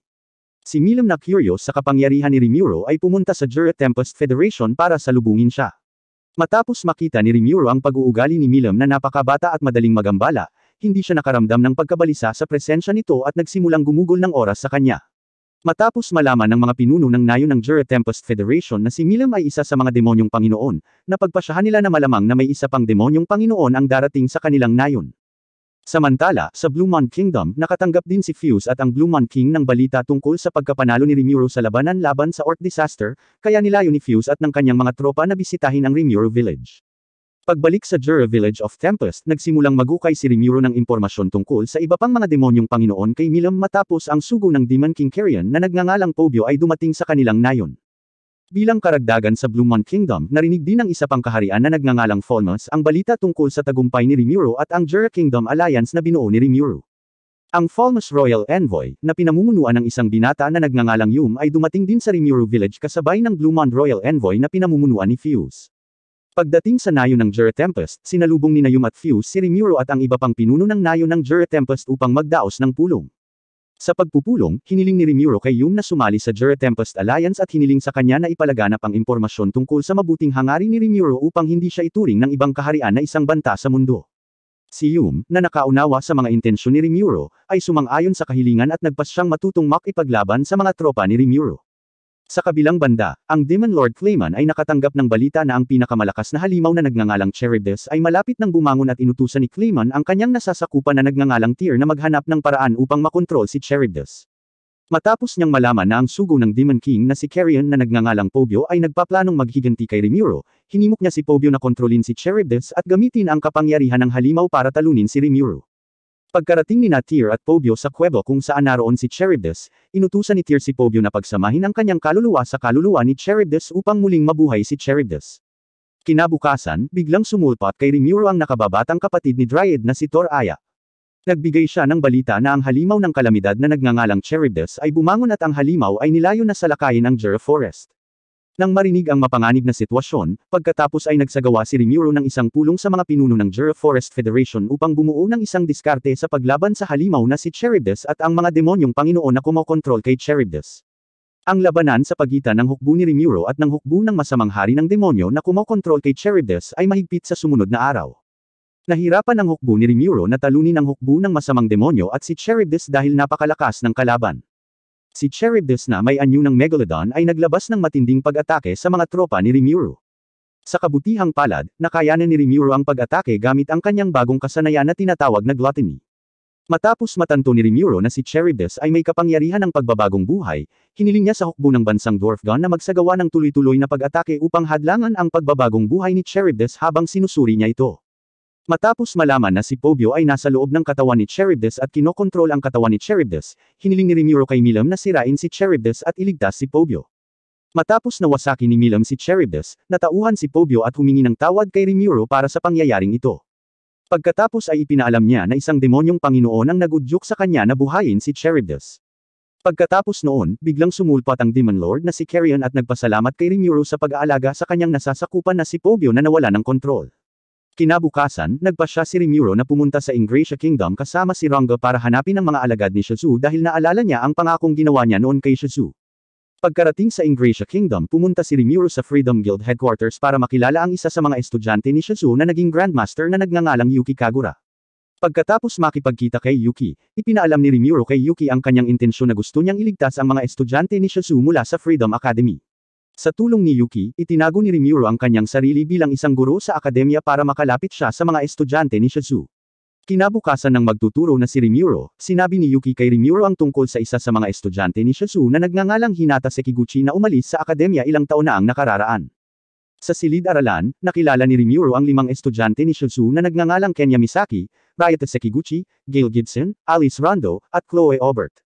Si Milim na curious sa kapangyarihan ni Rimuru ay pumunta sa Jura Tempest Federation para salubungin siya. Matapos makita ni Rimuru ang pag-uugali ni Milim na napakabata at madaling magambala, hindi siya nakaramdam ng pagkabalisa sa presensya nito at nagsimulang gumugol ng oras sa kanya. Matapos malaman ng mga pinuno ng nayon ng Jura Tempest Federation na si Milim ay isa sa mga demonyong Panginoon, napagpasyahan nila na malamang na may isa pang demonyong Panginoon ang darating sa kanilang nayon. Samantala, sa Bluemon Kingdom, nakatanggap din si Fuse at ang Bluemon King ng balita tungkol sa pagkapanalo ni Rimuru sa labanan laban sa Orc Disaster, kaya nilayo ni Fuse at ng kanyang mga tropa na bisitahin ang Rimuru Village. Pagbalik sa Jura Village of Tempest, nagsimulang magukay si Rimuru ng impormasyon tungkol sa iba pang mga demonyong Panginoon kay Milim matapos ang sugo ng Demon King Carrion na nagngangalang Pobyo ay dumating sa kanilang nayon. Bilang karagdagan sa Bluemon Kingdom, narinig din ng isa pang kaharian na nagngangalang Falmos ang balita tungkol sa tagumpay ni Rimuru at ang Jura Kingdom Alliance na binuo ni Rimuru. Ang Falmos Royal Envoy, na pinamumunuan ng isang binata na nagngangalang Yum ay dumating din sa Rimuru Village kasabay ng Bluemon Royal Envoy na pinamumunuan ni Fuse. Pagdating sa nayon ng Jura Tempest, sinalubong ni Yum at Fuse si Rimuru at ang iba pang pinuno ng nayon ng Jura Tempest upang magdaos ng pulong. Sa pagpupulong, hiniling ni Rimuru kay Yum na sumali sa Jura Tempest Alliance at hiniling sa kanya na ipalaganap ang impormasyon tungkol sa mabuting hangarin ni Rimuru upang hindi siya ituring ng ibang kaharian na isang banta sa mundo. Si Yum, na nakaunawa sa mga intensyon ni Rimuru, ay sumang-ayon sa kahilingan at nagpasyang matutong makipaglaban sa mga tropa ni Rimuru. Sa kabilang banda, ang Demon Lord Claymon ay nakatanggap ng balita na ang pinakamalakas na halimaw na nagngangalang Charybdis ay malapit nang bumangon at inutusan ni Claymon ang kanyang nasasakupan na nagngangalang Tyr na maghanap ng paraan upang makontrol si Charybdis. Matapos niyang malaman na ang sugo ng Demon King na si Carrion na nagngangalang Pobyo ay nagpaplanong maghiganti kay Rimuru, hinimok niya si Pobyo na kontrolin si Charybdis at gamitin ang kapangyarihan ng halimaw para talunin si Rimuru. Pagkarating ni Tyr at Pobyo sa kuweba kung saan naroon si Charybdis, inutusan ni Tyr si Pobyo na pagsamahin ang kanyang kaluluwa sa kaluluwa ni Charybdis upang muling mabuhay si Charybdis. Kinabukasan, biglang sumulpot kay Rimuru ang nakababatang kapatid ni Dryad na si Toraya. Nagbigay siya ng balita na ang halimaw ng kalamidad na nagngangalang Charybdis ay bumangon at ang halimaw ay nilayo na salakayin ang Jura Forest. Nang marinig ang mapanganib na sitwasyon, pagkatapos ay nagsagawa si Rimuru ng isang pulong sa mga pinuno ng Jura Forest Federation upang bumuo ng isang diskarte sa paglaban sa halimaw na si Charybdis at ang mga demonyong Panginoon na kumokontrol kay Charybdis. Ang labanan sa pagitan ng hukbo ni Rimuru at ng hukbo ng masamang hari ng demonyo na kumokontrol kay Charybdis ay mahigpit sa sumunod na araw. Nahirapan ang hukbo ni Rimuru na talunin ang hukbo ng masamang demonyo at si Charybdis dahil napakalakas ng kalaban. Si Charybdis na may anyo ng Megalodon ay naglabas ng matinding pag-atake sa mga tropa ni Rimuru. Sa kabutihang palad, nakayanan ni Rimuru ang pag-atake gamit ang kanyang bagong kasanayan na tinatawag na gluttony. Matapos matanto ni Rimuru na si Charybdis ay may kapangyarihan ng pagbabagong buhay, hiniling niya sa hukbo ng bansang Dwarfgon na magsagawa ng tuloy-tuloy na pag-atake upang hadlangan ang pagbabagong buhay ni Charybdis habang sinusuri niya ito. Matapos malaman na si Pobyo ay nasa loob ng katawan ni Charybdis at kinokontrol ang katawan ni Charybdis, hiniling ni Rimuru kay Milam na sirain si Charybdis at iligtas si Pobyo. Matapos nawasaki ni Milam si Charybdis, natauhan si Pobyo at humingi ng tawad kay Rimuru para sa pangyayaring ito. Pagkatapos ay ipinaalam niya na isang demonyong Panginoon ang nagudyok sa kanya na buhayin si Charybdis. Pagkatapos noon, biglang sumulpat ang Demon Lord na si Carrion at nagpasalamat kay Rimuru sa pag-aalaga sa kanyang nasasakupan na si Pobyo na nawala ng kontrol. Kinabukasan, nagpasya si Rimuru na pumunta sa Ingratian Kingdom kasama si Ranga para hanapin ang mga alagad ni Shizue dahil naalala niya ang pangakong ginawa niya noon kay Shizue. Pagkarating sa Ingratian Kingdom, pumunta si Rimuru sa Freedom Guild Headquarters para makilala ang isa sa mga estudyante ni Shizue na naging Grandmaster na nagngangalang Yuki Kagura. Pagkatapos makipagkita kay Yuki, ipinaalam ni Rimuru kay Yuki ang kanyang intensyon na gusto niyang iligtas ang mga estudyante ni Shizue mula sa Freedom Academy. Sa tulong ni Yuki, itinago ni Rimuru ang kanyang sarili bilang isang guro sa akademya para makalapit siya sa mga estudyante ni Shizue. Kinabukasan ng magtuturo na si Rimuru, sinabi ni Yuki kay Rimuru ang tungkol sa isa sa mga estudyante ni Shizue na nagngangalang Hinata Sekiguchi na umalis sa akademya ilang taon na ang nakararaan. Sa silid-aralan, nakilala ni Rimuru ang 5 estudyante ni Shizue na nagngangalang Kenya Misaki, Ryota Sekiguchi, Gail Gibson, Alice Rondo, at Chloe Aubert.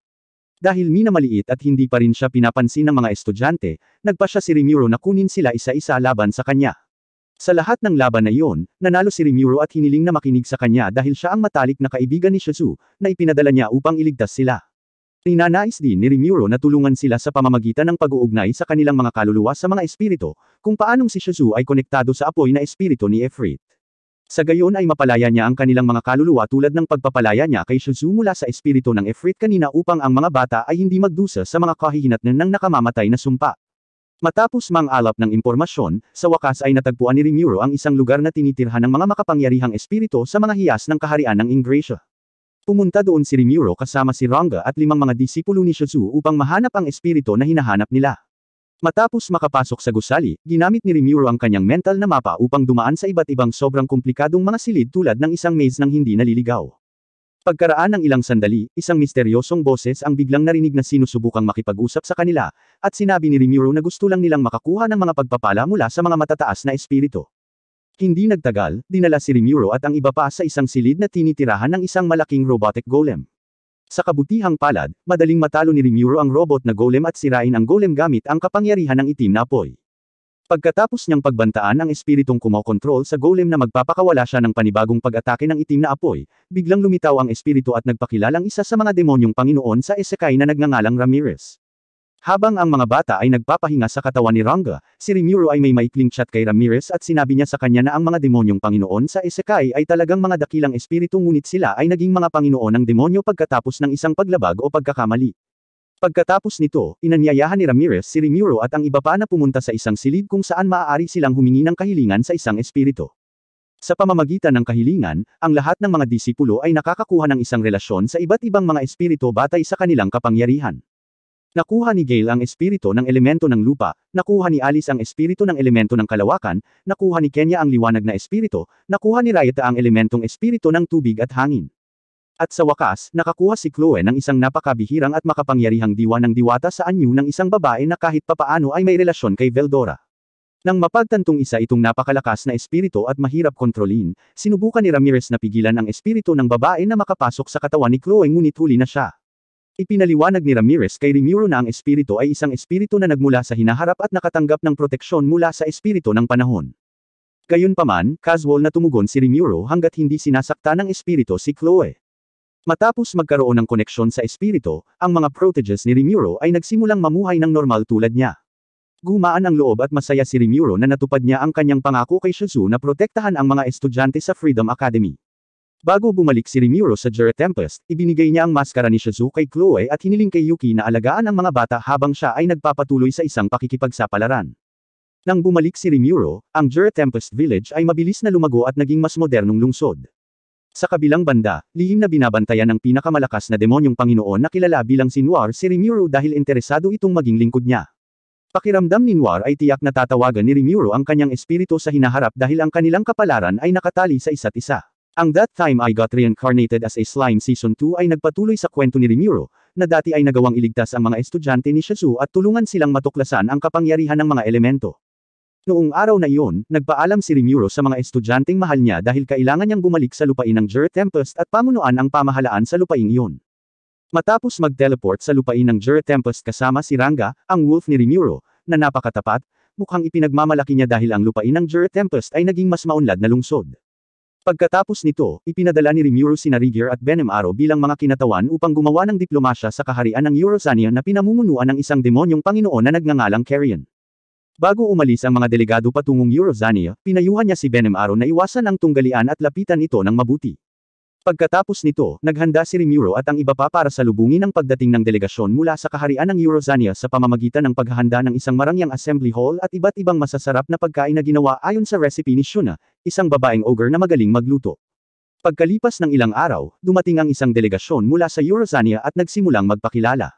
Dahil minamaliit at hindi pa rin siya pinapansin ng mga estudyante, nagpasya si Rimuru na kunin sila isa-isa laban sa kanya. Sa lahat ng laban na iyon, nanalo si Rimuru at hiniling na makinig sa kanya dahil siya ang matalik na kaibigan ni Shizue, na ipinadala niya upang iligtas sila. Ninanais din ni Rimuru na tulungan sila sa pamamagitan ng pag-uugnay sa kanilang mga kaluluwa sa mga espiritu, kung paanong si Shizue ay konektado sa apoy na espiritu ni Efreet. Sa gayon ay mapalaya niya ang kanilang mga kaluluwa tulad ng pagpapalaya niya kay Shizue mula sa espiritu ng Efreet kanina upang ang mga bata ay hindi magdusa sa mga kahihinatnan ng nakamamatay na sumpa. Matapos mang-alap ng impormasyon, sa wakas ay natagpuan ni Rimuru ang isang lugar na tinitirhan ng mga makapangyarihang espiritu sa mga hiyas ng kaharian ng Ingratia. Pumunta doon si Rimuru kasama si Ranga at 5 mga disipulo ni Shizue upang mahanap ang espiritu na hinahanap nila. Matapos makapasok sa gusali, ginamit ni Rimuru ang kanyang mental na mapa upang dumaan sa iba't ibang sobrang komplikadong mga silid tulad ng isang maze ng hindi naliligaw. Pagkaraan ng ilang sandali, isang misteryosong boses ang biglang narinig na sinusubukang makipag-usap sa kanila, at sinabi ni Rimuru na gusto lang nilang makakuha ng mga pagpapala mula sa mga matataas na espiritu. Hindi nagtagal, dinala si Rimuru at ang iba pa sa isang silid na tinitirahan ng isang malaking robotic golem. Sa kabutihang palad, madaling matalo ni Rimuru ang robot na golem at sirain ang golem gamit ang kapangyarihan ng itim na apoy. Pagkatapos niyang pagbantaan ang espiritong kumokontrol sa golem na magpapakawala siya ng panibagong pag-atake ng itim na apoy, biglang lumitaw ang espiritu at nagpakilalang isa sa mga demonyong Panginoon sa isekai na nagngangalang Ramirez. Habang ang mga bata ay nagpapahinga sa katawan ni Ranga, si Rimuru ay may maikling chat kay Ramirez at sinabi niya sa kanya na ang mga demonyong Panginoon sa isekai ay talagang mga dakilang espiritu ngunit sila ay naging mga Panginoon ng demonyo pagkatapos ng isang paglabag o pagkakamali. Pagkatapos nito, inanyayahan ni Ramirez si Rimuru at ang iba pa na pumunta sa isang silid kung saan maaari silang humingi ng kahilingan sa isang espiritu. Sa pamamagitan ng kahilingan, ang lahat ng mga disipulo ay nakakakuha ng isang relasyon sa iba't ibang mga espiritu batay sa kanilang kapangyarihan. Nakuha ni Gail ang espiritu ng elemento ng lupa, nakuha ni Alice ang espiritu ng elemento ng kalawakan, nakuha ni Kenya ang liwanag na espiritu, nakuha ni Ryota ang elementong espiritu ng tubig at hangin. At sa wakas, nakakuha si Chloe ng isang napakabihirang at makapangyarihang diwa ng diwata sa anyo ng isang babae na kahit papaano ay may relasyon kay Veldora. Nang mapagtantong isa itong napakalakas na espiritu at mahirap kontrolin, sinubukan ni Ramirez na pigilan ang espiritu ng babae na makapasok sa katawan ni Chloe ngunit huli na siya. Ipinaliwanag ni Ramirez kay Rimuru na ang espiritu ay isang espiritu na nagmula sa hinaharap at nakatanggap ng proteksyon mula sa espiritu ng panahon. Gayunpaman, casual na tumugon si Rimuru hanggat hindi sinasakta ng espiritu si Chloe. Matapos magkaroon ng koneksyon sa espiritu, ang mga proteges ni Rimuru ay nagsimulang mamuhay ng normal tulad niya. Gumaan ang loob at masaya si Rimuru na natupad niya ang kanyang pangako kay Shizue na protektahan ang mga estudyante sa Freedom Academy. Bago bumalik si Rimuru sa Jura Tempest, ibinigay niya ang maskara ni Shizue kay Chloe at hiniling kay Yuki na alagaan ang mga bata habang siya ay nagpapatuloy sa isang pakikipagsapalaran. Nang bumalik si Rimuru, ang Jura Tempest Village ay mabilis na lumago at naging mas modernong lungsod. Sa kabilang banda, lihim na binabantayan ng pinakamalakas na demonyong Panginoon na kilala bilang si Noir si Rimuru dahil interesado itong maging lingkod niya. Pakiramdam ni Noir ay tiyak na tatawagan ni Rimuru ang kanyang espiritu sa hinaharap dahil ang kanilang kapalaran ay nakatali sa isa't isa. Ang That Time I Got Reincarnated as a Slime Season 2 ay nagpatuloy sa kwento ni Rimuru, na dati ay nagawang iligtas ang mga estudyante ni Shizu at tulungan silang matuklasan ang kapangyarihan ng mga elemento. Noong araw na iyon, nagpaalam si Rimuru sa mga estudyanteng mahal niya dahil kailangan niyang bumalik sa lupain ng Jur Tempest at pamunuan ang pamahalaan sa lupaing iyon. Matapos mag-teleport sa lupain ng Jur Tempest kasama si Ranga, ang wolf ni Rimuru, na napakatapat, mukhang ipinagmamalaki niya dahil ang lupain ng Jur Tempest ay naging mas maunlad na lungsod. Pagkatapos nito, ipinadala ni Rimuru sina Rigier at Benem-Aro bilang mga kinatawan upang gumawa ng diplomasya sa kaharian ng Eurozania na pinamumunuan ng isang demonyong Panginoon na nagngangalang Carrion. Bago umalis ang mga delegado patungong Eurozania, pinayuhan niya si Benem-Aro na iwasan ang tunggalian at lapitan ito ng mabuti. Pagkatapos nito, naghanda si Rimuru at ang iba pa para salubungin ang pagdating ng delegasyon mula sa kaharian ng Eurozania sa pamamagitan ng paghahanda ng isang marangyang assembly hall at iba't ibang masasarap na pagkain na ginawa ayon sa recipe ni Shuna, isang babaeng ogre na magaling magluto. Pagkalipas ng ilang araw, dumating ang isang delegasyon mula sa Eurozania at nagsimulang magpakilala.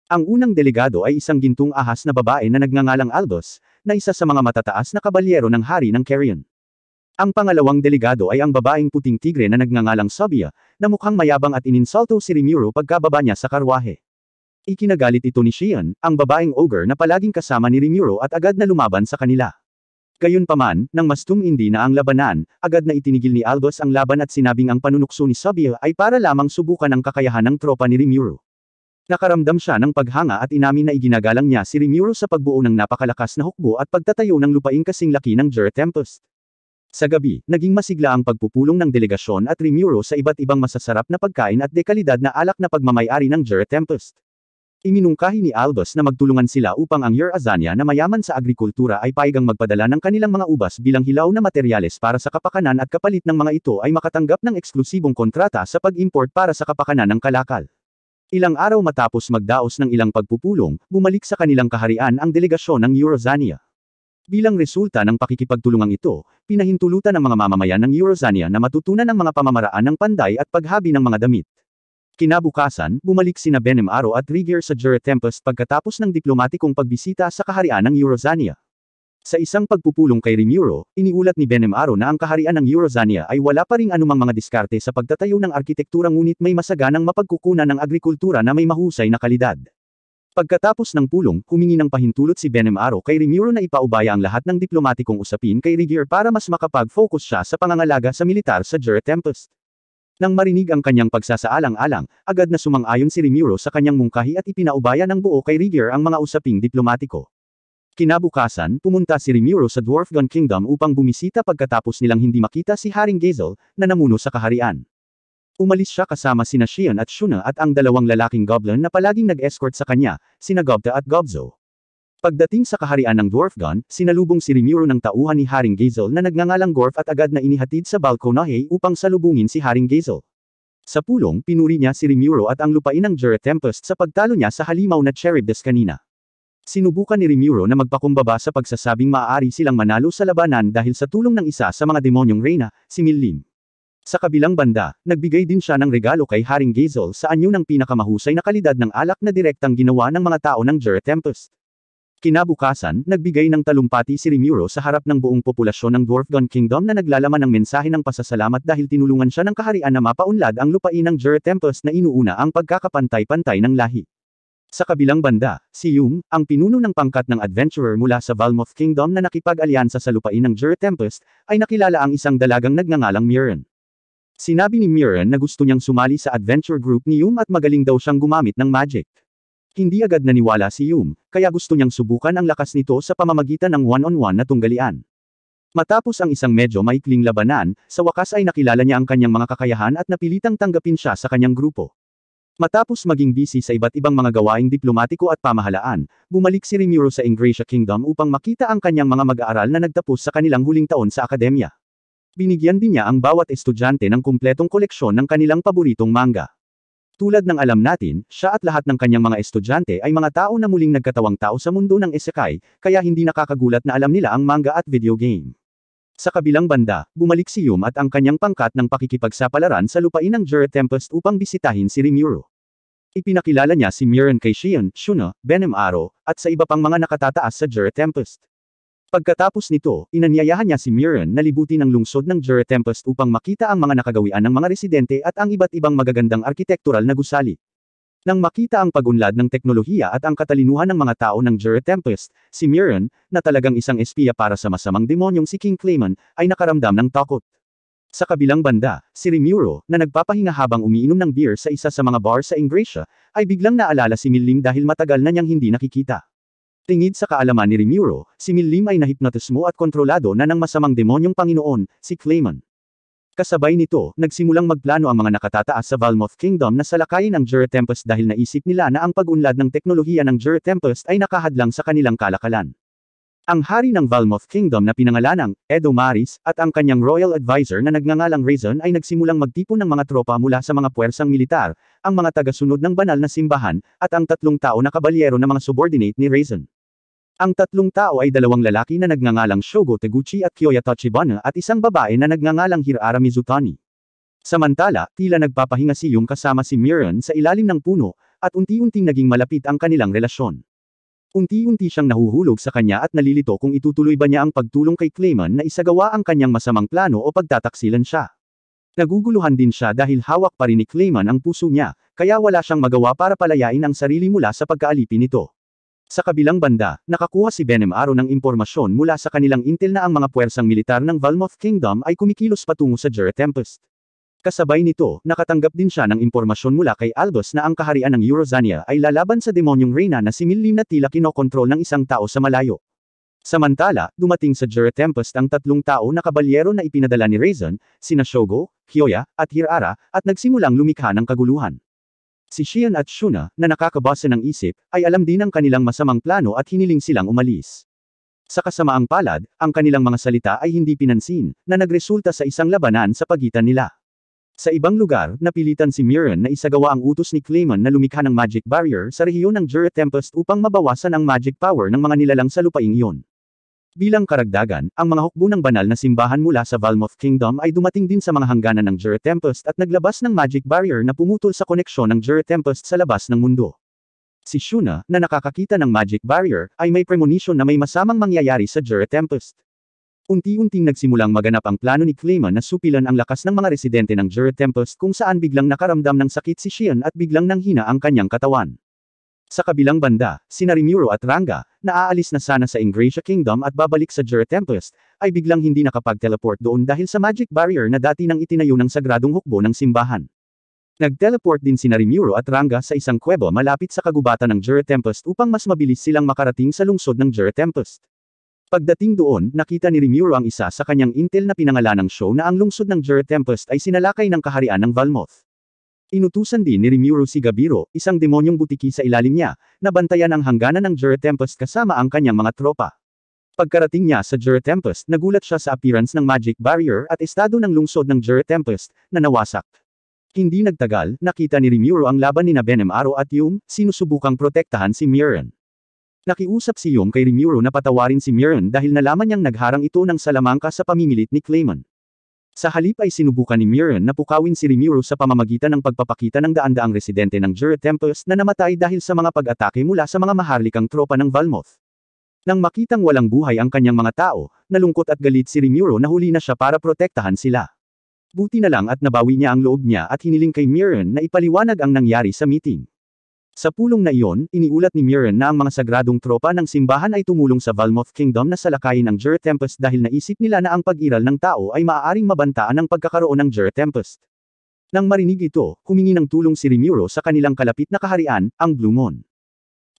Ang unang delegado ay isang gintong ahas na babae na nagngangalang Albus, na isa sa mga matataas na kabalyero ng hari ng Carrion. Ang pangalawang delegado ay ang babaeng puting tigre na nagngangalang Sobia, na mukhang mayabang at ininsulto si Rimuru pagkababa niya sa karwahe. Ikinagalit ito ni Shion, ang babaeng ogre na palaging kasama ni Rimuru at agad na lumaban sa kanila. Gayunpaman, nang mas tumindi na ang labanan, agad na itinigil ni Albus ang laban at sinabing ang panunukso ni Sobia ay para lamang subukan ang kakayahan ng tropa ni Rimuru. Nakaramdam siya ng paghanga at inamin na iginagalang niya si Rimuru sa pagbuo ng napakalakas na hukbo at pagtatayo ng lupaing kasing laki ng Jur Tempest. Sa gabi, naging masigla ang pagpupulong ng delegasyon at Rimuru sa iba't ibang masasarap na pagkain at dekalidad na alak na pagmamayari ng Jur Tempest. Iminungkahi ni Albus na magtulungan sila upang ang Eurozania na mayaman sa agrikultura ay paigang magpadala ng kanilang mga ubas bilang hilaw na materyales para sa kapakanan at kapalit ng mga ito ay makatanggap ng eksklusibong kontrata sa pag-import para sa kapakanan ng kalakal. Ilang araw matapos magdaos ng ilang pagpupulong, bumalik sa kanilang kaharian ang delegasyon ng Eurozania. Bilang resulta ng pakikipagtulungang ito, pinahintulutan ng mga mamamayan ng Eurozania na matutunan ang mga pamamaraan ng panday at paghabi ng mga damit. Kinabukasan, bumalik sina Benem-Aro at Rigier sa Jur Tempest pagkatapos ng diplomatikong pagbisita sa kaharian ng Eurozania. Sa isang pagpupulong kay Rimuru, iniulat ni Benem-Aro na ang kaharian ng Eurozania ay wala pa ring anumang mga diskarte sa pagtatayo ng arkitektura ngunit may masaganang mapagkukunan ng agrikultura na may mahusay na kalidad. Pagkatapos ng pulong, humingi ng pahintulot si Benem-Aro kay Rimuru na ipaubaya ang lahat ng diplomatikong usapin kay Rigier para mas makapag-focus siya sa pangangalaga sa militar sa Jur Tempest. Nang marinig ang kanyang pagsasaalang-alang, agad na sumang-ayon si Rimuru sa kanyang mungkahi at ipinaubaya ng buo kay Rigier ang mga usaping diplomatiko. Kinabukasan, pumunta si Rimuru sa Dwarfgon Kingdom upang bumisita pagkatapos nilang hindi makita si Haring Gazel, na namuno sa kaharian. Umalis siya kasama sina Shion at Shuna at ang dalawang lalaking goblin na palaging nag-escort sa kanya, sina Gobta at Gobzo. Pagdating sa kaharian ng Dwarfgon, sinalubong si Rimuru ng tauhan ni Haring Gazel na nagngangalang Gorf at agad na inihatid sa balkonahe upang salubungin si Haring Gazel. Sa pulong, pinuri niya si Rimuru at ang lupain ng Jur Tempest sa pagtalo niya sa halimaw na Charybdis kanina. Sinubukan ni Rimuru na magpakumbaba sa pagsasabing maaari silang manalo sa labanan dahil sa tulong ng isa sa mga demonyong reyna, si Millim. Sa kabilang banda, nagbigay din siya ng regalo kay Haring Gazel sa anyo ng pinakamahusay na kalidad ng alak na direktang ginawa ng mga tao ng Jur Tempest. Kinabukasan, nagbigay ng talumpati si Rimuru sa harap ng buong populasyon ng Dwarfgon Kingdom na naglalaman ng mensahe ng pasasalamat dahil tinulungan siya ng kaharian na mapaunlad ang lupain ng Jur Tempest na inuuna ang pagkakapantay-pantay ng lahi. Sa kabilang banda, si Yum, ang pinuno ng pangkat ng adventurer mula sa Valmoth Kingdom na nakipag-alyansa sa lupain ng Jur Tempest, ay nakilala ang isang dalagang nagngangalang Mirren. Sinabi ni Mirren na gusto niyang sumali sa adventure group ni Yum at magaling daw siyang gumamit ng magic. Hindi agad naniwala si Yum, kaya gusto niyang subukan ang lakas nito sa pamamagitan ng one-on-one na tunggalian. Matapos ang isang medyo maikling labanan, sa wakas ay nakilala niya ang kanyang mga kakayahan at napilitang tanggapin siya sa kanyang grupo. Matapos maging busy sa iba't ibang mga gawaing diplomatiko at pamahalaan, bumalik si Rimuru sa Ingratia Kingdom upang makita ang kanyang mga mag-aaral na nagtapos sa kanilang huling taon sa akademya. Binigyan din niya ang bawat estudyante ng kumpletong koleksyon ng kanilang paboritong manga. Tulad ng alam natin, siya at lahat ng kanyang mga estudyante ay mga tao na muling nagkatawang tao sa mundo ng isekai, kaya hindi nakakagulat na alam nila ang manga at video game. Sa kabilang banda, bumalik si Yum at ang kanyang pangkat ng pakikipagsapalaran sa lupain ng Jura Tempest upang bisitahin si Rimuru. Ipinakilala niya si Miran kay Shion, Shuna, Benem Aro, at sa iba pang mga nakatataas sa Jura Tempest. Pagkatapos nito, inanyayahan niya si Miran na libutin ang lungsod ng Jura Tempest upang makita ang mga nakagawian ng mga residente at ang iba't ibang magagandang arkitektural na gusali. Nang makita ang pag-unlad ng teknolohiya at ang katalinuhan ng mga tao ng Jura Tempest, si Miran, na talagang isang espiya para sa masamang demonyong si King Clayman, ay nakaramdam ng takot. Sa kabilang banda, si Rimuru, na nagpapahinga habang umiinom ng beer sa isa sa mga bar sa Ingracia, ay biglang naalala si Millim dahil matagal na niyang hindi nakikita. Tingid sa kaalaman ni Rimuru, si Millim ay nahipnotismo at kontrolado na ng masamang demonyong Panginoon, si Clayman. Kasabay nito, nagsimulang magplano ang mga nakatataas sa Valmoth Kingdom na salakayin ang Jura Tempest dahil naisip nila na ang pag-unlad ng teknolohiya ng Jura Tempest ay nakahadlang sa kanilang kalakalan. Ang hari ng Valmoth Kingdom na pinangalanang Edo Maris at ang kanyang royal advisor na nagngangalang Raisin ay nagsimulang magtipon ng mga tropa mula sa mga puwersang militar, ang mga taga-sunod ng banal na simbahan, at ang 3 tao na kabalyero na mga subordinate ni Raisin. Ang 3 tao ay 2 lalaki na nagngangalang Shogo Taguchi at Kyoya Tachibana at isang babae na nagngangalang Hirara Mizutani. Samantala, tila nagpapahinga si Yum kasama si Miran sa ilalim ng puno, at unti-unting naging malapit ang kanilang relasyon. Unti-unti siyang nahuhulog sa kanya at nalilito kung itutuloy ba niya ang pagtulong kay Clayman na isagawa ang kanyang masamang plano o pagtataksilan siya. Naguguluhan din siya dahil hawak pa rin ni Clayman ang puso niya, kaya wala siyang magawa para palayain ang sarili mula sa pagkaalipin nito. Sa kabilang banda, nakakuha si Benem Aro ng impormasyon mula sa kanilang intel na ang mga puwersang militar ng Valmoth Kingdom ay kumikilos patungo sa Jura Tempest. Kasabay nito, nakatanggap din siya ng impormasyon mula kay Albus na ang kaharian ng Eurozania ay lalaban sa demonyong reyna na si Millim na tila kinokontrol ng isang tao sa malayo. Samantala, dumating sa Jura Tempest ang 3 tao na kabalyero na ipinadala ni Raisin, sina Shogo, Kyoya, at Hirara, at nagsimulang lumikha ng kaguluhan. Si Shion at Shuna, na nakakabasa ng isip, ay alam din ang kanilang masamang plano at hiniling silang umalis. Sa kasamaang palad, ang kanilang mga salita ay hindi pinansin, na nagresulta sa isang labanan sa pagitan nila. Sa ibang lugar, napilitan si Miran na isagawa ang utos ni Clayman na lumikha ng magic barrier sa rehiyon ng Jura Tempest upang mabawasan ang magic power ng mga nilalang sa lupaing iyon. Bilang karagdagan, ang mga hukbo ng banal na simbahan mula sa Valmoth Kingdom ay dumating din sa mga hangganan ng Jura Tempest at naglabas ng magic barrier na pumutol sa koneksyon ng Jura Tempest sa labas ng mundo. Si Shuna, na nakakakita ng magic barrier, ay may premonition na may masamang mangyayari sa Jura Tempest. Unti-unting nagsimulang maganap ang plano ni Clayman na supilan ang lakas ng mga residente ng Jura Tempest kung saan biglang nakaramdam ng sakit si Shion at biglang nanghina ang kanyang katawan. Sa kabilang banda, sina Rimuru at Ranga, na aalis na sana sa Ingracia Kingdom at babalik sa Jura Tempest, ay biglang hindi nakapag-teleport doon dahil sa magic barrier na dati nang itinayo ng sagradong hukbo ng simbahan. Nag-teleport din sina Rimuru at Ranga sa isang kuweba malapit sa kagubatan ng Jura Tempest upang mas mabilis silang makarating sa lungsod ng Jura Tempest. Pagdating doon, nakita ni Rimuru ang isa sa kanyang intel na pinangalanang Show na ang lungsod ng Jura Tempest ay sinalakay ng kaharian ng Valmoth. Inutusan din ni Rimuru si Gabiro, isang demonyong butiki sa ilalim niya, na bantayan ang hangganan ng Jura Tempest kasama ang kanyang mga tropa. Pagkarating niya sa Jura Tempest, nagulat siya sa appearance ng magic barrier at estado ng lungsod ng Jura Tempest, na nawasak. Hindi nagtagal, nakita ni Rimuru ang laban ni Benem Aro at Yum, sinusubukang protektahan si Miran. Nakiusap si Yum kay Rimuru na patawarin si Miran dahil nalaman niyang nagharang ito ng salamangka sa pamimilit ni Clayman. Sa halip ay sinubukan ni Miran na pukawin si Rimuru sa pamamagitan ng pagpapakita ng daan-daang residente ng Jura Tempest na namatay dahil sa mga pag-atake mula sa mga maharlikang tropa ng Valmoth. Nang makitang walang buhay ang kanyang mga tao, nalungkot at galit si Rimuru na huli na siya para protektahan sila. Buti na lang at nabawi niya ang loob niya at hiniling kay Miran na ipaliwanag ang nangyari sa meeting. Sa pulong na iyon, iniulat ni Miran na ang mga sagradong tropa ng simbahan ay tumulong sa Valmoth Kingdom na salakayin ang Jura Tempest dahil naisip nila na ang pag-iral ng tao ay maaaring mabantaan ang pagkakaroon ng Jura Tempest. Nang marinig ito, humingi ng tulong si Rimuru sa kanilang kalapit na kaharian, ang Blue Moon.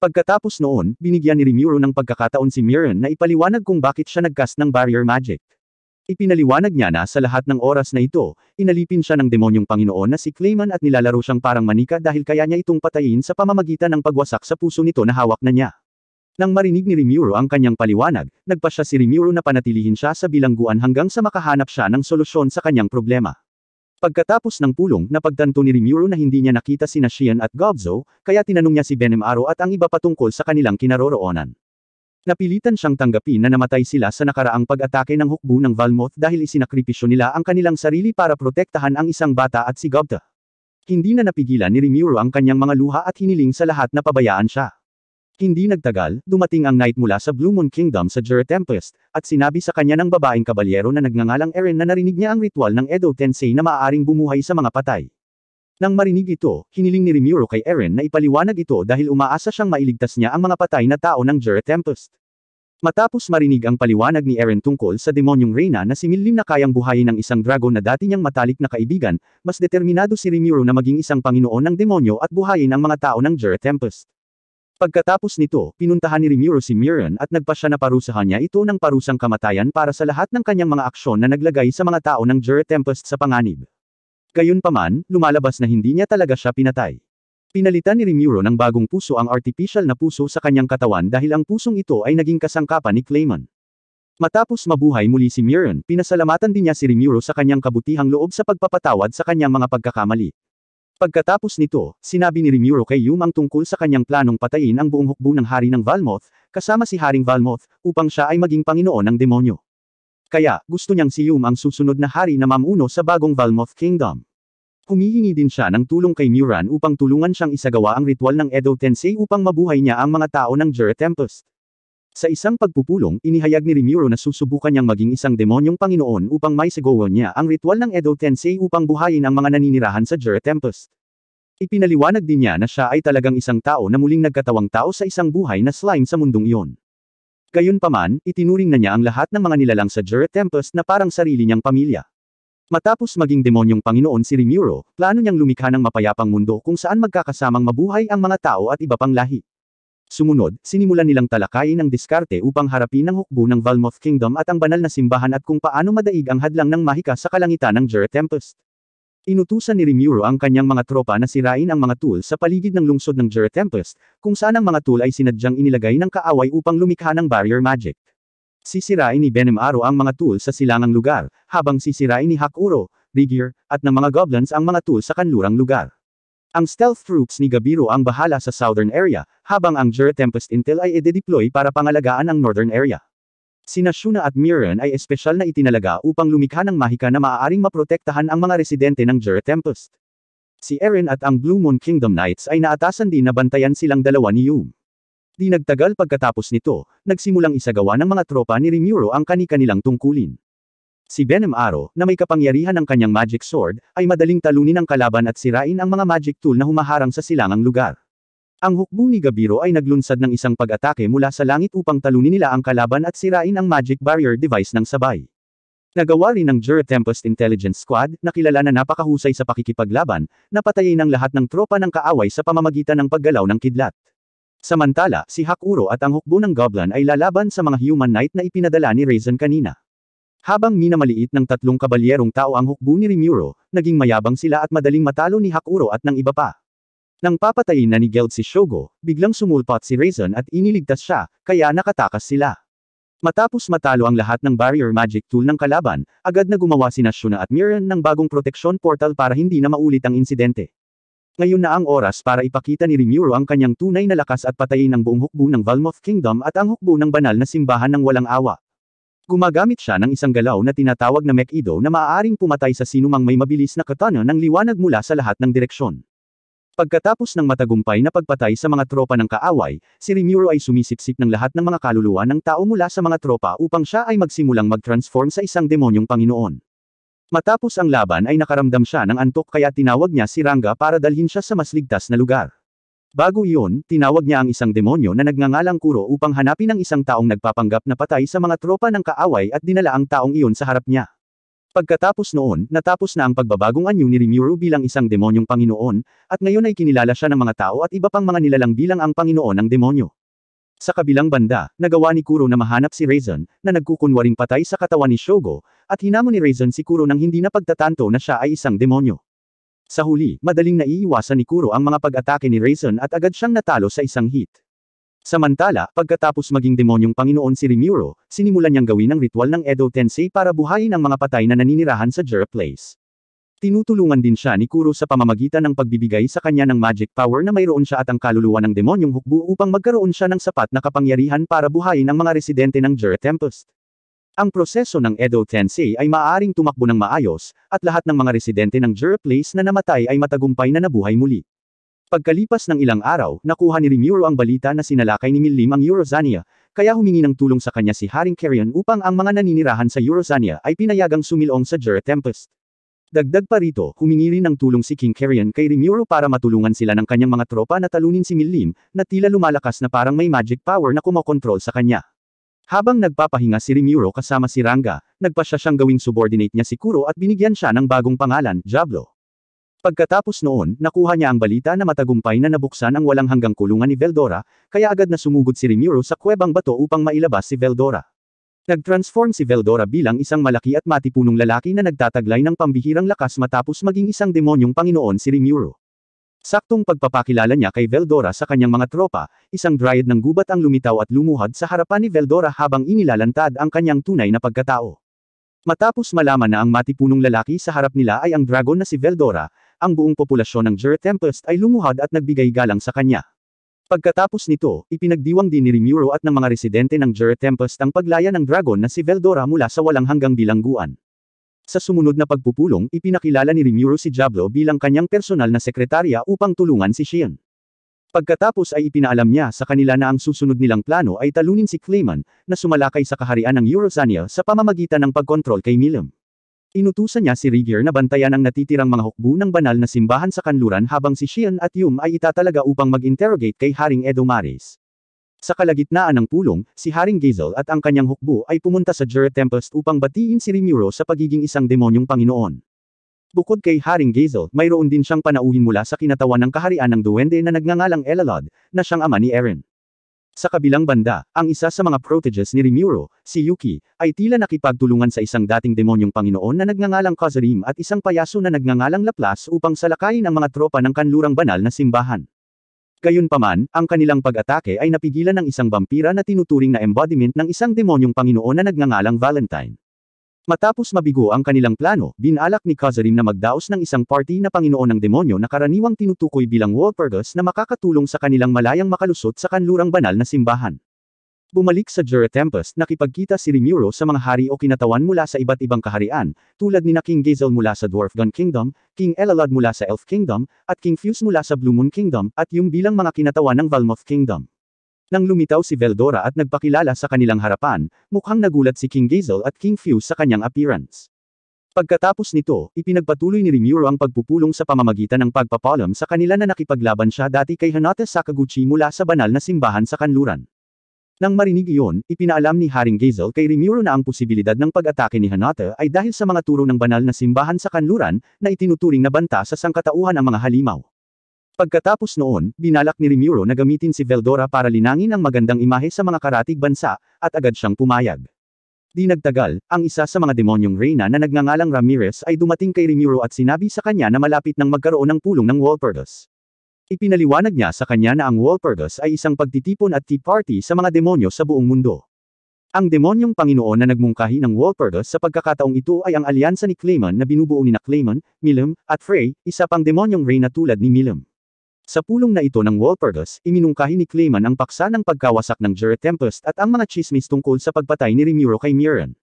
Pagkatapos noon, binigyan ni Rimuru ng pagkakataon si Miran na ipaliwanag kung bakit siya nagcast ng barrier magic. Ipinaliwanag niya na sa lahat ng oras na ito, inalipin siya ng demonyong Panginoon na si Clayman at nilalaro siyang parang manika dahil kaya niya itong patayin sa pamamagitan ng pagwasak sa puso nito na hawak na niya. Nang marinig ni Rimuru ang kanyang paliwanag, nagpasya si Rimuru na panatilihin siya sa bilangguan hanggang sa makahanap siya ng solusyon sa kanyang problema. Pagkatapos ng pulong, napagtanto ni Rimuru na hindi niya nakita sina Shion at Gobzo, kaya tinanong niya si Benem Aro at ang iba patungkol sa kanilang kinaroroonan. Napilitan siyang tanggapin na namatay sila sa nakaraang pag-atake ng hukbo ng Valmoth dahil isinakripisyo nila ang kanilang sarili para protektahan ang isang bata at si Gupta. Hindi na napigilan ni Rimuru ang kanyang mga luha at hiniling sa lahat na pabayaan siya. Hindi nagtagal, dumating ang knight mula sa Blue Moon Kingdom sa Jura Tempest, at sinabi sa kanya ng babaeng kabalyero na nagngangalang Eren na narinig niya ang ritual ng Edo Tensei na maaaring bumuhay sa mga patay. Nang marinig ito, hiniling ni Rimuru kay Eren na ipaliwanag ito dahil umaasa siyang mailigtas niya ang mga patay na tao ng Jura Tempest. Matapos marinig ang paliwanag ni Eren tungkol sa demonyong Reyna na si Millim na kayang buhayin ng isang dragon na dati niyang matalik na kaibigan, mas determinado si Rimuru na maging isang panginoon ng demonyo at buhayin ang mga tao ng Jura Tempest. Pagkatapos nito, pinuntahan ni Rimuru si Miran at nagpasya na parusahan niya ito ng parusang kamatayan para sa lahat ng kanyang mga aksyon na naglagay sa mga tao ng Jura Tempest sa panganib. Gayunpaman, lumalabas na hindi niya talaga siya pinatay. Pinalitan ni Rimuru ng bagong puso ang artificial na puso sa kanyang katawan dahil ang pusong ito ay naging kasangkapan ni Claymon. Matapos mabuhay muli si Miran, pinasalamatan din niya si Rimuru sa kanyang kabutihang loob sa pagpapatawad sa kanyang mga pagkakamali. Pagkatapos nito, sinabi ni Rimuru kay Yum ang tungkol sa kanyang planong patayin ang buong hukbo ng hari ng Valmoth, kasama si Haring Valmoth, upang siya ay maging panginoon ng demonyo. Kaya, gusto niyang si Yum ang susunod na hari na mamuno sa bagong Valmoth Kingdom. Humihingi din siya ng tulong kay Miran upang tulungan siyang isagawa ang ritual ng Edo Tensei upang mabuhay niya ang mga tao ng Jura Tempest. Sa isang pagpupulong, inihayag ni Rimuru na susubukan niyang maging isang demonyong panginoon upang maisagawa niya ang ritual ng Edo Tensei upang buhayin ang mga naninirahan sa Jura Tempest. Ipinaliwanag din niya na siya ay talagang isang tao na muling nagkatawang tao sa isang buhay na slime sa mundong iyon. Gayunpaman, itinuring na niya ang lahat ng mga nilalang sa Jura Tempest na parang sarili niyang pamilya. Matapos maging demonyong panginoon si Rimuru, plano niyang lumikha ng mapayapang mundo kung saan magkakasamang mabuhay ang mga tao at iba pang lahi. Sumunod, sinimulan nilang talakayin ang diskarte upang harapin ang hukbo ng Valmoth Kingdom at ang banal na simbahan at kung paano madaig ang hadlang ng mahika sa kalangitan ng Jura Tempest. Inutusan ni Rimuru ang kanyang mga tropa na sirain ang mga tool sa paligid ng lungsod ng Jura Tempest, kung saan ang mga tool ay sinadyang inilagay ng kaaway upang lumikha ng barrier magic. Sisirain ni Benem Aro ang mga tool sa silangang lugar, habang sisirain ni Hakuro, Rigir, at ng mga goblins ang mga tool sa kanlurang lugar. Ang stealth troops ni Gabiro ang bahala sa southern area, habang ang Jura Tempest Intel ay ide-deploy para pangalagaan ang northern area. Sina Shuna at Miran ay espesyal na itinalaga upang lumikha ng mahika na maaaring maprotektahan ang mga residente ng Jura Tempest. Si Eren at ang Blue Moon Kingdom Knights ay naatasan din na bantayan silang dalawa ni Yum. Di nagtagal pagkatapos nito, nagsimulang isagawa ng mga tropa ni Rimuru ang kani-kanilang tungkulin. Si Benem Aro, na may kapangyarihan ng kanyang magic sword, ay madaling talunin ang kalaban at sirain ang mga magic tool na humaharang sa silangang lugar. Ang hukbo ni Gabiro ay naglunsad ng isang pag-atake mula sa langit upang talunin nila ang kalaban at sirain ang magic barrier device ng sabay. Nagawa rin ng Jura Tempest Intelligence Squad, na kilala na napakahusay sa pakikipaglaban, na patayin ang lahat ng tropa ng kaaway sa pamamagitan ng paggalaw ng kidlat. Samantala, si Hakuro at ang hukbo ng Goblin ay lalaban sa mga human knight na ipinadala ni Raisin kanina. Habang minamaliit ng tatlong kabalyerong tao ang hukbo ni Rimuru, naging mayabang sila at madaling matalo ni Hakuro at ng iba pa. Nang papatayin na ni Geld si Shogo, biglang sumulpot si Raisin at iniligtas siya, kaya nakatakas sila. Matapos matalo ang lahat ng barrier magic tool ng kalaban, agad na gumawa sina Shuna at Miran ng bagong proteksyon portal para hindi na maulit ang insidente. Ngayon na ang oras para ipakita ni Rimuru ang kanyang tunay na lakas at patayin ang buong hukbo ng Valmoth Kingdom at ang hukbo ng banal na simbahan ng walang awa. Gumagamit siya ng isang galaw na tinatawag na Mekido na maaaring pumatay sa sinumang may mabilis na katana ng liwanag mula sa lahat ng direksyon. Pagkatapos ng matagumpay na pagpatay sa mga tropa ng kaaway, si Rimuru ay sumisipsip ng lahat ng mga kaluluwa ng tao mula sa mga tropa upang siya ay magsimulang mag-transform sa isang demonyong Panginoon. Matapos ang laban ay nakaramdam siya ng antok kaya tinawag niya si Ranga para dalhin siya sa mas ligtas na lugar. Bago iyon, tinawag niya ang isang demonyo na nagngangalang Kuro upang hanapin ang isang taong nagpapanggap na patay sa mga tropa ng kaaway at dinala ang taong iyon sa harap niya. Pagkatapos noon, natapos na ang pagbabagong anyo ni Rimuru bilang isang demonyong Panginoon, at ngayon ay kinilala siya ng mga tao at iba pang mga nilalang bilang ang Panginoon ng demonyo. Sa kabilang banda, nagawa ni Kuro na mahanap si Raisin, na nagkukunwaring patay sa katawan ni Shogo, at hinamon ni Raisin si Kuro nang hindi na pagtatanto na siya ay isang demonyo. Sa huli, madaling naiiwasan ni Kuro ang mga pag-atake ni Raisin at agad siyang natalo sa isang hit. Samantala, pagkatapos maging demonyong Panginoon si Rimuru, sinimulan niyang gawin ang ritual ng Edo Tensei para buhayin ang mga patay na naninirahan sa Jura Place. Tinutulungan din siya ni Kuro sa pamamagitan ng pagbibigay sa kanya ng magic power na mayroon siya at ang kaluluwa ng demonyong hukbo upang magkaroon siya ng sapat na kapangyarihan para buhayin ang mga residente ng Jura Tempest. Ang proseso ng Edo Tensei ay maaaring tumakbo ng maayos, at lahat ng mga residente ng Jura Place na namatay ay matagumpay na nabuhay muli. Pagkalipas ng ilang araw, nakuha ni Rimuro ang balita na sinalakay ni Millim ang Eurozania, kaya humingi ng tulong sa kanya si Haring Carrion upang ang mga naninirahan sa Eurozania ay pinayagang sumilong sa Jura Tempest. Dagdag pa rito, humingi rin ng tulong si King Carrion kay Rimuro para matulungan sila ng kanyang mga tropa na talunin si Millim, na tila lumalakas na parang may magic power na kumokontrol sa kanya. Habang nagpapahinga si Rimuro kasama si Ranga, nagpasya siyang gawing subordinate niya si Kuro at binigyan siya ng bagong pangalan, Diablo. Pagkatapos noon, nakuha niya ang balita na matagumpay na nabuksan ang walang hanggang kulungan ni Veldora, kaya agad na sumugod si Rimuro sa kuwebang bato upang mailabas si Veldora. Nag-transform si Veldora bilang isang malaki at matipunong lalaki na nagtataglay ng pambihirang lakas matapos maging isang demonyong Panginoon si Rimuro. Saktong pagpapakilala niya kay Veldora sa kanyang mga tropa, isang dryad ng gubat ang lumitaw at lumuhad sa harapan ni Veldora habang inilalantad ang kanyang tunay na pagkatao. Matapos malaman na ang matipunong lalaki sa harap nila ay ang dragon na si Veldora, ang buong populasyon ng Jura Tempest ay lumuhad at nagbigay galang sa kanya. Pagkatapos nito, ipinagdiwang din ni Rimuro at ng mga residente ng Jura Tempest ang paglaya ng dragon na si Veldora mula sa walang hanggang bilangguan. Sa sumunod na pagpupulong, ipinakilala ni Rimuro si Diablo bilang kanyang personal na sekretarya upang tulungan si Xian. Pagkatapos ay ipinaalam niya sa kanila na ang susunod nilang plano ay talunin si Clayman, na sumalakay sa kaharian ng Eurozania sa pamamagitan ng pagkontrol kay Millim. Inutusan niya si Rigir na bantayan ang natitirang mga hukbo ng banal na simbahan sa kanluran habang si Xian at Yum ay itatalaga upang mag-interrogate kay Haring Edo Maris. Sa kalagitnaan ng pulong, si Haring Gazel at ang kanyang hukbo ay pumunta sa Jura Tempest upang batiin si Rimuro sa pagiging isang demonyong Panginoon. Bukod kay Haring Gazel, mayroon din siyang panauhin mula sa kinatawan ng kaharian ng duwende na nagngangalang Elalod, na siyang ama ni Eren. Sa kabilang banda, ang isa sa mga proteges ni Rimuro, si Yuki, ay tila nakipagtulungan sa isang dating demonyong Panginoon na nagngangalang Kazarim at isang payaso na nagngangalang Laplas upang salakayin ang mga tropa ng kanlurang banal na simbahan. Gayunpaman, ang kanilang pag-atake ay napigilan ng isang vampira na tinuturing na embodiment ng isang demonyong Panginoon na nagngangalang Valentine. Matapos mabigo ang kanilang plano, binalak ni Kazarim na magdaos ng isang party na Panginoon ng demonyo na karaniwang tinutukoy bilang Walpurgis na makakatulong sa kanilang malayang makalusot sa kanlurang banal na simbahan. Bumalik sa Jura Tempest, nakipagkita si Rimuro sa mga hari o kinatawan mula sa iba't ibang kaharian, tulad ni King Gazel mula sa Dwarfgun Kingdom, King Elalod mula sa Elf Kingdom, at King Fuse mula sa Blue Moon Kingdom, at yung bilang mga kinatawan ng Valmoth Kingdom. Nang lumitaw si Veldora at nagpakilala sa kanilang harapan, mukhang nagulat si King Gazel at King Fuse sa kanyang appearance. Pagkatapos nito, ipinagpatuloy ni Rimuro ang pagpupulong sa pamamagitan ng pagpapalam sa kanila na nakipaglaban siya dati kay Hanate Sakaguchi mula sa banal na simbahan sa kanluran. Nang marinig iyon, ipinaalam ni Haring Gazel kay Rimuro na ang posibilidad ng pag-atake ni Hanate ay dahil sa mga turo ng banal na simbahan sa kanluran, na itinuturing na banta sa sangkatauhan ang mga halimaw. Pagkatapos noon, binalak ni Rimuro na gamitin si Veldora para linangin ang magandang imahe sa mga karatig bansa, at agad siyang pumayag. Di nagtagal, ang isa sa mga demonyong reyna na nagngangalang Ramirez ay dumating kay Rimuro at sinabi sa kanya na malapit nang magkaroon ng pulong ng Walpurgis. Ipinaliwanag niya sa kanya na ang Walpurgis ay isang pagtitipon at tea party sa mga demonyo sa buong mundo. Ang demonyong Panginoon na nagmungkahi ng Walpurgis sa pagkakataong ito ay ang alyansa ni Clayman na binubuo ni Clayman, Millim, at Frey, isa pang demonyong reyna tulad ni Millim. Sa pulong na ito ng Walpurgis, iminungkahi ni Clayman ang paksa ng pagkawasak ng Jura Tempest at ang mga chismis tungkol sa pagpatay ni Rimuro kay Mirren.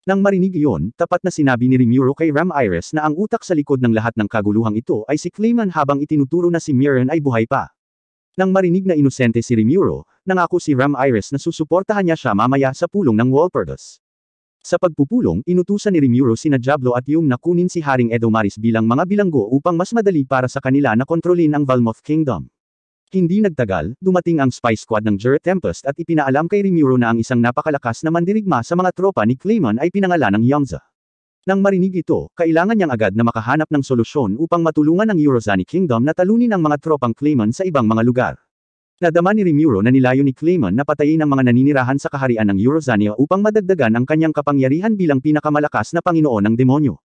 Nang marinig iyon, tapat na sinabi ni Rimuro kay Ramirez na ang utak sa likod ng lahat ng kaguluhang ito ay si Clayman habang itinuturo na si Mirren ay buhay pa. Nang marinig na inosente si Rimuro, nangako si Ramirez na susuportahan niya siya mamaya sa pulong ng Walpurgis. Sa pagpupulong, inutusan ni Rimuro sina Diablo at Yum na kunin si Haring Edo Maris bilang mga bilanggo upang mas madali para sa kanila na kontrolin ang Valmoth Kingdom. Hindi nagtagal, dumating ang spy squad ng Jura Tempest at ipinaalam kay Rimuro na ang isang napakalakas na mandirigma sa mga tropa ni Clayman ay pinangalan ng Yongza. Nang marinig ito, kailangan niyang agad na makahanap ng solusyon upang matulungan ang Eurozani Kingdom na talunin ang mga tropang Clayman sa ibang mga lugar. Nadama ni Rimuro na nilayo ni Clayman na patayin ang mga naninirahan sa kaharian ng Eurozania upang madagdagan ang kanyang kapangyarihan bilang pinakamalakas na Panginoon ng demonyo.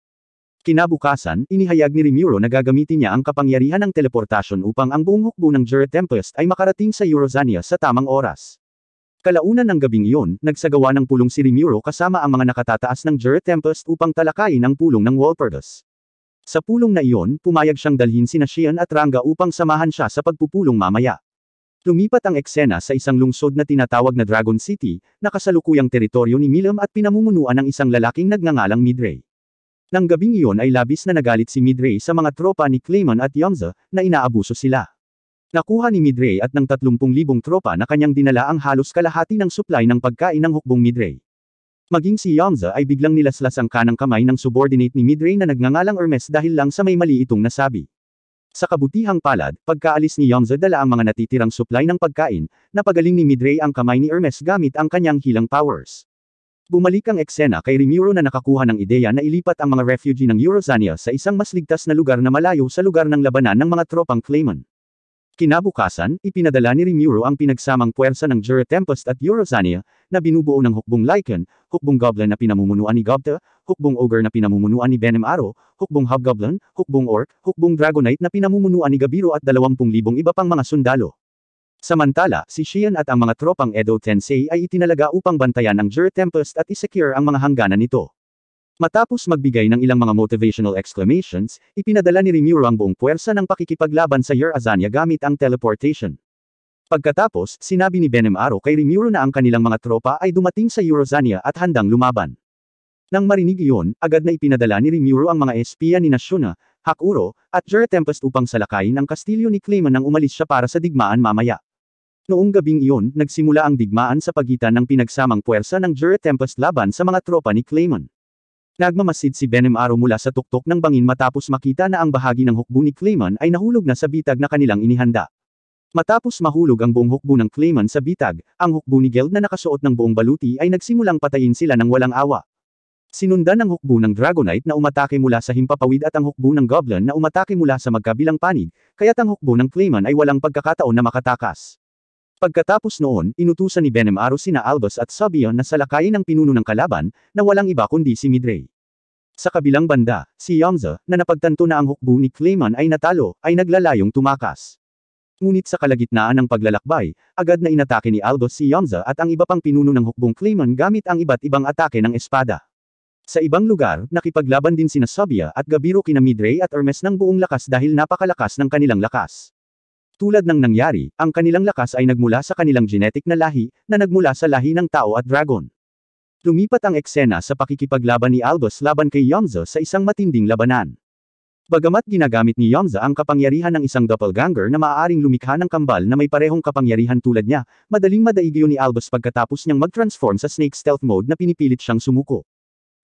Kinabukasan, inihayag ni Rimuro na gagamitin niya ang kapangyarihan ng teleportasyon upang ang buong hukbo ng Jura Tempest ay makarating sa Eurozania sa tamang oras. Kalaunan ng gabing iyon, nagsagawa ng pulong si Rimuro kasama ang mga nakatataas ng Jura Tempest upang talakayin ang pulong ng Walpurgis. Sa pulong na iyon, pumayag siyang dalhin sina Xian at Rangga upang samahan siya sa pagpupulong mamaya. Lumipat ang eksena sa isang lungsod na tinatawag na Dragon City, na kasalukuyang teritoryo ni Milam at pinamumunuan ng isang lalaking nagngangalang Midray. Nang gabing iyon ay labis na nagalit si Midray sa mga tropa ni Clayman at Yongza, na inaabuso sila. Nakuha ni Midray at ng 30,000 tropa na kanyang dinala ang halos kalahati ng supply ng pagkain ng hukbong Midray. Maging si Yongza ay biglang nilaslas ang kanang kamay ng subordinate ni Midray na nagngangalang Hermes dahil lang sa may mali itong nasabi. Sa kabutihang palad, pagkaalis ni Yongza dala ang mga natitirang supply ng pagkain, napagaling ni Midray ang kamay ni Hermes gamit ang kanyang healing powers. Bumalik ang eksena kay Rimuro na nakakuha ng ideya na ilipat ang mga refugee ng Eurozania sa isang mas ligtas na lugar na malayo sa lugar ng labanan ng mga tropang Clayman. Kinabukasan, ipinadala ni Rimuro ang pinagsamang puwersa ng Jura Tempest at Eurozania, na binubuo ng hukbong Lycan, hukbong Goblin na pinamumunuan ni Gobta, hukbong Ogre na pinamumunuan ni Benem Aro, hukbong Hobgoblin, hukbong Orc, hukbong Dragonite na pinamumunuan ni Gabiro at 20,000 iba pang mga sundalo. Samantala, si Xian at ang mga tropang Edo Tensei ay itinalaga upang bantayan ang Jura Tempest at isecure ang mga hangganan nito. Matapos magbigay ng ilang mga motivational exclamations, ipinadala ni Rimuro ang buong puwersa ng pakikipaglaban sa Eurozania gamit ang teleportation. Pagkatapos, sinabi ni Benem Aro kay Rimuro na ang kanilang mga tropa ay dumating sa Eurozania at handang lumaban. Nang marinig iyon, agad na ipinadala ni Rimuro ang mga espiya ni Shuna, Hakuro, at Jura Tempest upang salakayin ang kastilyo ni Clayman nang umalis siya para sa digmaan mamaya. Noong gabing iyon, nagsimula ang digmaan sa pagitan ng pinagsamang puwersa ng Jura Tempest laban sa mga tropa ni Clayman. Nagmamasid si Benem Aro mula sa tuktok ng bangin matapos makita na ang bahagi ng hukbo ni Clayman ay nahulog na sa bitag na kanilang inihanda. Matapos mahulog ang buong hukbo ng Clayman sa bitag, ang hukbo ni Geld na nakasuot ng buong baluti ay nagsimulang patayin sila ng walang awa. Sinundan ang hukbo ng Dragonite na umatake mula sa himpapawid at ang hukbo ng Goblin na umatake mula sa magkabilang panig, kaya't ang hukbo ng Clayman ay walang pagkakataon na makatakas. Pagkatapos noon, inutusan ni Benem Aro sina Albus at Sabion na salakayin ang pinuno ng kalaban, na walang iba kundi si Midray. Sa kabilang banda, si Yongza, na napagtanto na ang hukbo ni Clayman ay natalo, ay naglalayong tumakas. Ngunit sa kalagitnaan ng paglalakbay, agad na inatake ni Albus si Yongza at ang iba pang pinuno ng hukbong Clayman gamit ang iba't ibang atake ng espada. Sa ibang lugar, nakipaglaban din sina Sabia at Gabiro kina Midray at Hermes ng buong lakas dahil napakalakas ng kanilang lakas. Tulad ng nangyari, ang kanilang lakas ay nagmula sa kanilang genetic na lahi, na nagmula sa lahi ng tao at dragon. Lumipat ang eksena sa pakikipaglaban ni Albus laban kay Yongza sa isang matinding labanan. Bagamat ginagamit ni Yongza ang kapangyarihan ng isang doppelganger na maaaring lumikha ng kambal na may parehong kapangyarihan tulad niya, madaling madaigyo ni Albus pagkatapos niyang mag-transform sa snake stealth mode na pinipilit siyang sumuko.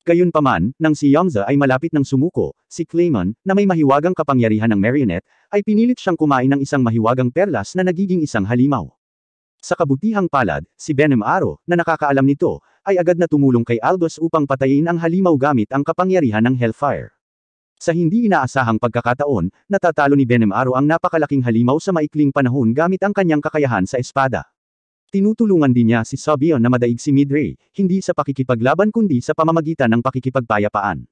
Gayunpaman, nang si Yongza ay malapit ng sumuko, si Clayman, na may mahiwagang kapangyarihan ng marionette, ay pinilit siyang kumain ng isang mahiwagang perlas na nagiging isang halimaw. Sa kabutihang palad, si Benem Aro, na nakakaalam nito, ay agad na tumulong kay Albus upang patayin ang halimaw gamit ang kapangyarihan ng Hellfire. Sa hindi inaasahang pagkakataon, natatalo ni Benem Aro ang napakalaking halimaw sa maikling panahon gamit ang kanyang kakayahan sa espada. Tinutulungan din niya si Sabion na madaig si Midray, hindi sa pakikipaglaban kundi sa pamamagitan ng pakikipagpayapaan.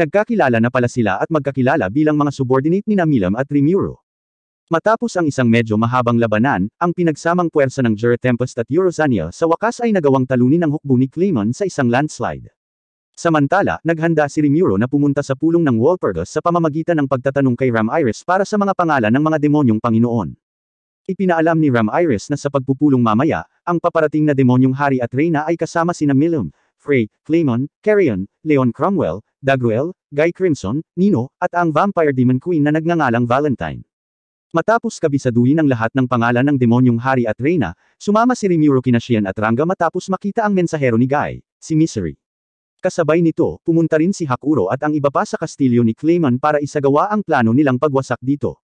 Nagkakilala na pala sila at magkakilala bilang mga subordinate ni Milam at Rimuro. Matapos ang isang medyo mahabang labanan, ang pinagsamang puwersa ng Jura Tempest at Eurozania sa wakas ay nagawang talunin ang hukbo ni Clayman sa isang landslide. Samantala, naghanda si Rimuro na pumunta sa pulong ng Walpurgis sa pamamagitan ng pagtatanong kay Ram Iris para sa mga pangalan ng mga demonyong Panginoon. Ipinaalam ni Ram Iris na sa pagpupulong mamaya, ang paparating na demonyong hari at reyna ay kasama sina Milam, Frey, Clayman, Carrion, Leon Cromwell, Dagruel, Guy Crimson, Nino, at ang vampire demon queen na nagngangalang Valentine. Matapos kabisaduhin ang lahat ng pangalan ng demonyong hari at reyna, sumama si Rimuro kina Xian at Rangga matapos makita ang mensahero ni Guy, si Misery. Kasabay nito, pumunta rin si Hakuro at ang iba pa sa kastilyo ni Clayman para isagawa ang plano nilang pagwasak dito.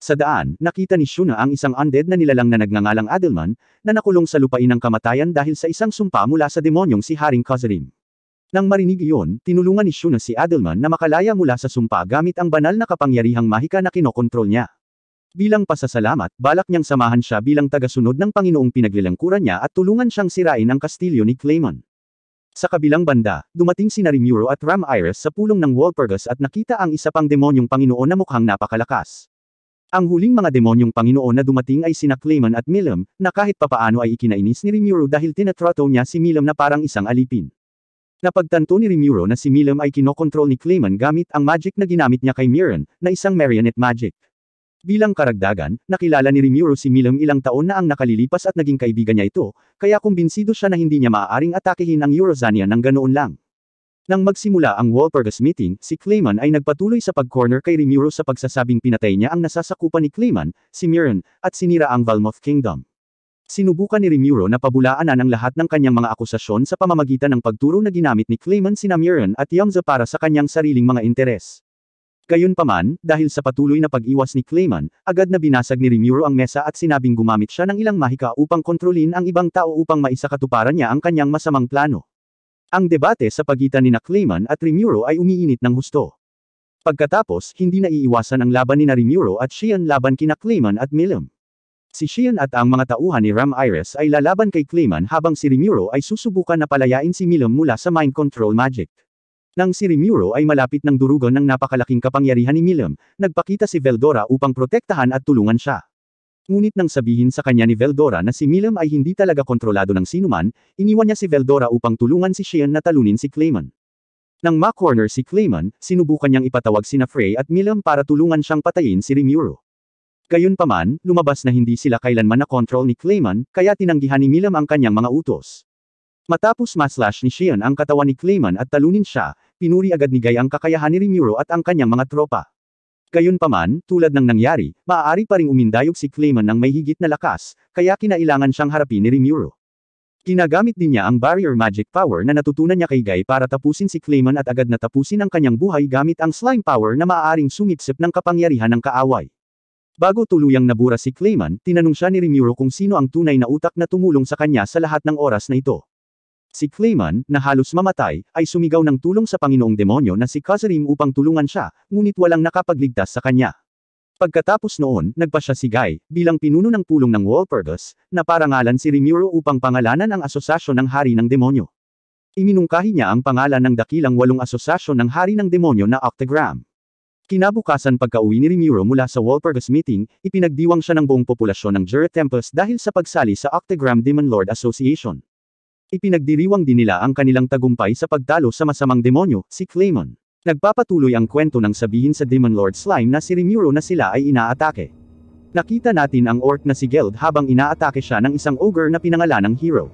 Sa daan, nakita ni Shuna ang isang undead na nilalang na nagngangalang Adelman, na nakulong sa lupain ng kamatayan dahil sa isang sumpa mula sa demonyong si Haring Kozarim. Nang marinig iyon, tinulungan ni Shuna si Adelman na makalaya mula sa sumpa gamit ang banal na kapangyarihang mahika na kinokontrol niya. Bilang pasasalamat, balak niyang samahan siya bilang tagasunod ng Panginoong pinaglilingkuran niya at tulungan siyang sirain ang kastilyo ni Clayman. Sa kabilang banda, dumating si Rimuro at Ram Iris sa pulong ng Walpurgis at nakita ang isa pang demonyong Panginoon na mukhang napakalakas. Ang huling mga demonyong Panginoon na dumating ay sina Clayman at Milam, na kahit papaano ay ikinainis ni Rimuro dahil tinatrato niya si Milam na parang isang alipin. Napagtanto ni Rimuro na si Milim ay kinokontrol ni Clayman gamit ang magic na ginamit niya kay Miran, na isang marionette magic. Bilang karagdagan, nakilala ni Rimuro si Milim ilang taon na ang nakalilipas at naging kaibigan niya ito, kaya kumbinsido siya na hindi niya maaaring atakehin ang Eurozania ng ganoon lang. Nang magsimula ang Walpurgis meeting, si Clayman ay nagpatuloy sa pag-corner kay Rimuro sa pagsasabing pinatay niya ang nasasakupan ni Clayman, si Miran, at sinira ang Valmoth Kingdom. Sinubukan ni Rimuro na pabulaanan ang lahat ng kanyang mga akusasyon sa pamamagitan ng pagturo na ginamit ni Clayman sina Miran at Yamza para sa kanyang sariling mga interes. Gayunpaman, dahil sa patuloy na pag-iwas ni Clayman, agad na binasag ni Rimuro ang mesa at sinabing gumamit siya ng ilang mahika upang kontrolin ang ibang tao upang maisakatuparan niya ang kanyang masamang plano. Ang debate sa pagitan ni Clayman at Rimuro ay umiinit ng husto. Pagkatapos, hindi na iiwasan ang laban ni Rimuro at Xian laban kina Clayman at Milim. Si Xian at ang mga tauhan ni Ram Iris ay lalaban kay Clayman habang si Rimuro ay susubukan na palayain si Milim mula sa mind control magic. Nang si Rimuro ay malapit ng durugon ng napakalaking kapangyarihan ni Milim, nagpakita si Veldora upang protektahan at tulungan siya. Ngunit nang sabihin sa kanya ni Veldora na si Milim ay hindi talaga kontrolado ng sinuman, iniwan niya si Veldora upang tulungan si Xian na talunin si Clayman. Nang ma-corner si Clayman, sinubukan niyang ipatawag sina Frey at Milim para tulungan siyang patayin si Rimuro. Gayunpaman, lumabas na hindi sila kailanman na-control ni Clayman, kaya tinanggihan ni Milim ang kanyang mga utos. Matapos maslash ni Xian ang katawan ni Clayman at talunin siya, pinuri agad ni Guy ang kakayahan ni Rimuro at ang kanyang mga tropa. Gayunpaman, tulad ng nangyari, maaari pa ring umindayog si Clayman ng may higit na lakas, kaya kinailangan siyang harapin ni Rimuro. Ginagamit din niya ang barrier magic power na natutunan niya kay Guy para tapusin si Clayman at agad na tapusin ang kanyang buhay gamit ang slime power na maaaring sumipsip ng kapangyarihan ng kaaway. Bago tuluyang nabura si Clayman, tinanong siya ni Rimuro kung sino ang tunay na utak na tumulong sa kanya sa lahat ng oras na ito. Si Clayman, na halos mamatay, ay sumigaw ng tulong sa Panginoong Demonyo na si Kazarim upang tulungan siya, ngunit walang nakapagligtas sa kanya. Pagkatapos noon, nagpa siya si Guy, bilang pinuno ng pulong ng Walpurgis, na parangalan si Rimuro upang pangalanan ang asosasyon ng Hari ng Demonyo. Iminungkahi niya ang pangalan ng dakilang 8 asosasyon ng Hari ng Demonyo na Octagram. Kinabukasan pagka-uwi ni Rimuro mula sa Walpurgis meeting, ipinagdiwang siya ng buong populasyon ng Jura Tempest dahil sa pagsali sa Octagram Demon Lord Association. Ipinagdiriwang din nila ang kanilang tagumpay sa pagtalo sa masamang demonyo, si Clayman. Nagpapatuloy ang kwento ng sabihin sa Demon Lord Slime na si Rimuro na sila ay inaatake. Nakita natin ang orc na si Geld habang inaatake siya ng isang ogre na pinangalanang Hero.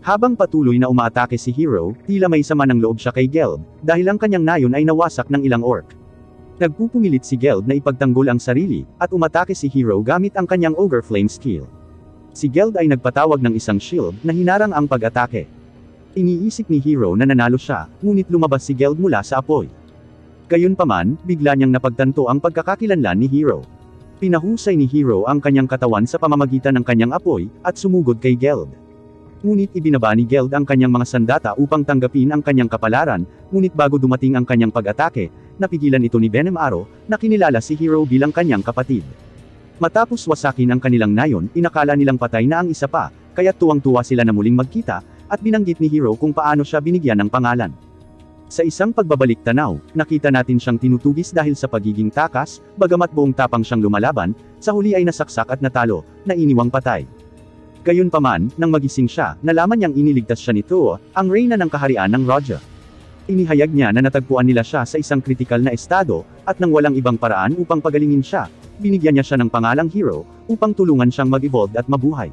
Habang patuloy na umaatake si Hero, tila may sama ng loob siya kay Geld, dahil ang kanyang nayon ay nawasak ng ilang orc. Nagpupumilit si Geld na ipagtanggol ang sarili, at umatake si Hero gamit ang kanyang Ogre Flame skill. Si Geld ay nagpatawag ng isang shield na hinarang ang pag-atake. Iniisip ni Hero na nanalo siya, ngunit lumabas si Geld mula sa apoy. Gayunpaman, bigla niyang napagtanto ang pagkakakilanlan ni Hero. Pinahusay ni Hero ang kanyang katawan sa pamamagitan ng kanyang apoy, at sumugod kay Geld. Ngunit ibinaba ni Geld ang kanyang mga sandata upang tanggapin ang kanyang kapalaran, ngunit bago dumating ang kanyang pag-atake, napigilan ito ni Venom Arrow, na kinilala si Hero bilang kanyang kapatid. Matapos wasakin ang kanilang nayon, inakala nilang patay na ang isa pa, kaya tuwang-tuwa sila na muling magkita, at binanggit ni Hero kung paano siya binigyan ng pangalan. Sa isang pagbabalik tanaw, nakita natin siyang tinutugis dahil sa pagiging takas, bagamat buong tapang siyang lumalaban, sa huli ay nasaksak at natalo, na iniwang patay. Gayunpaman, nang magising siya, nalaman niyang iniligtas siya ni Tuo, ang reyna ng kaharian ng Roja. Inihayag niya na natagpuan nila siya sa isang kritikal na estado, at nang walang ibang paraan upang pagalingin siya, binigyan niya siya ng pangalang Hero, upang tulungan siyang mag-evolve at mabuhay.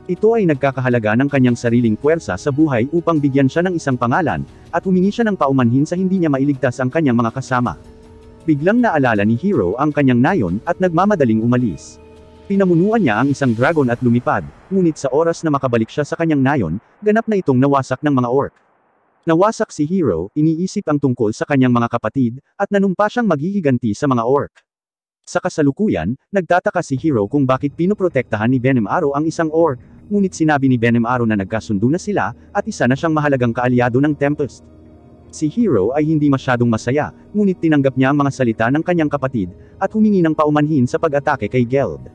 Ito ay nagkakahalaga ng kanyang sariling puwersa sa buhay upang bigyan siya ng isang pangalan, at humingi siya ng paumanhin sa hindi niya mailigtas ang kanyang mga kasama. Biglang naalala ni Hero ang kanyang nayon, at nagmamadaling umalis. Pinamunuan niya ang isang dragon at lumipad, ngunit sa oras na makabalik siya sa kanyang nayon, ganap na itong nawasak ng mga orc. Nawasak si Hero, iniisip ang tungkol sa kanyang mga kapatid, at nanumpa siyang maghihiganti sa mga orc. Sa kasalukuyan, nagtataka si Hero kung bakit pinoprotektahan ni Venom Arrow ang isang orc, ngunit sinabi ni Venom Arrow na nagkasundo na sila, at isa na siyang mahalagang kaalyado ng Tempest. Si Hero ay hindi masyadong masaya, ngunit tinanggap niya ang mga salita ng kanyang kapatid, at humingi ng paumanhin sa pag-atake kay Geld.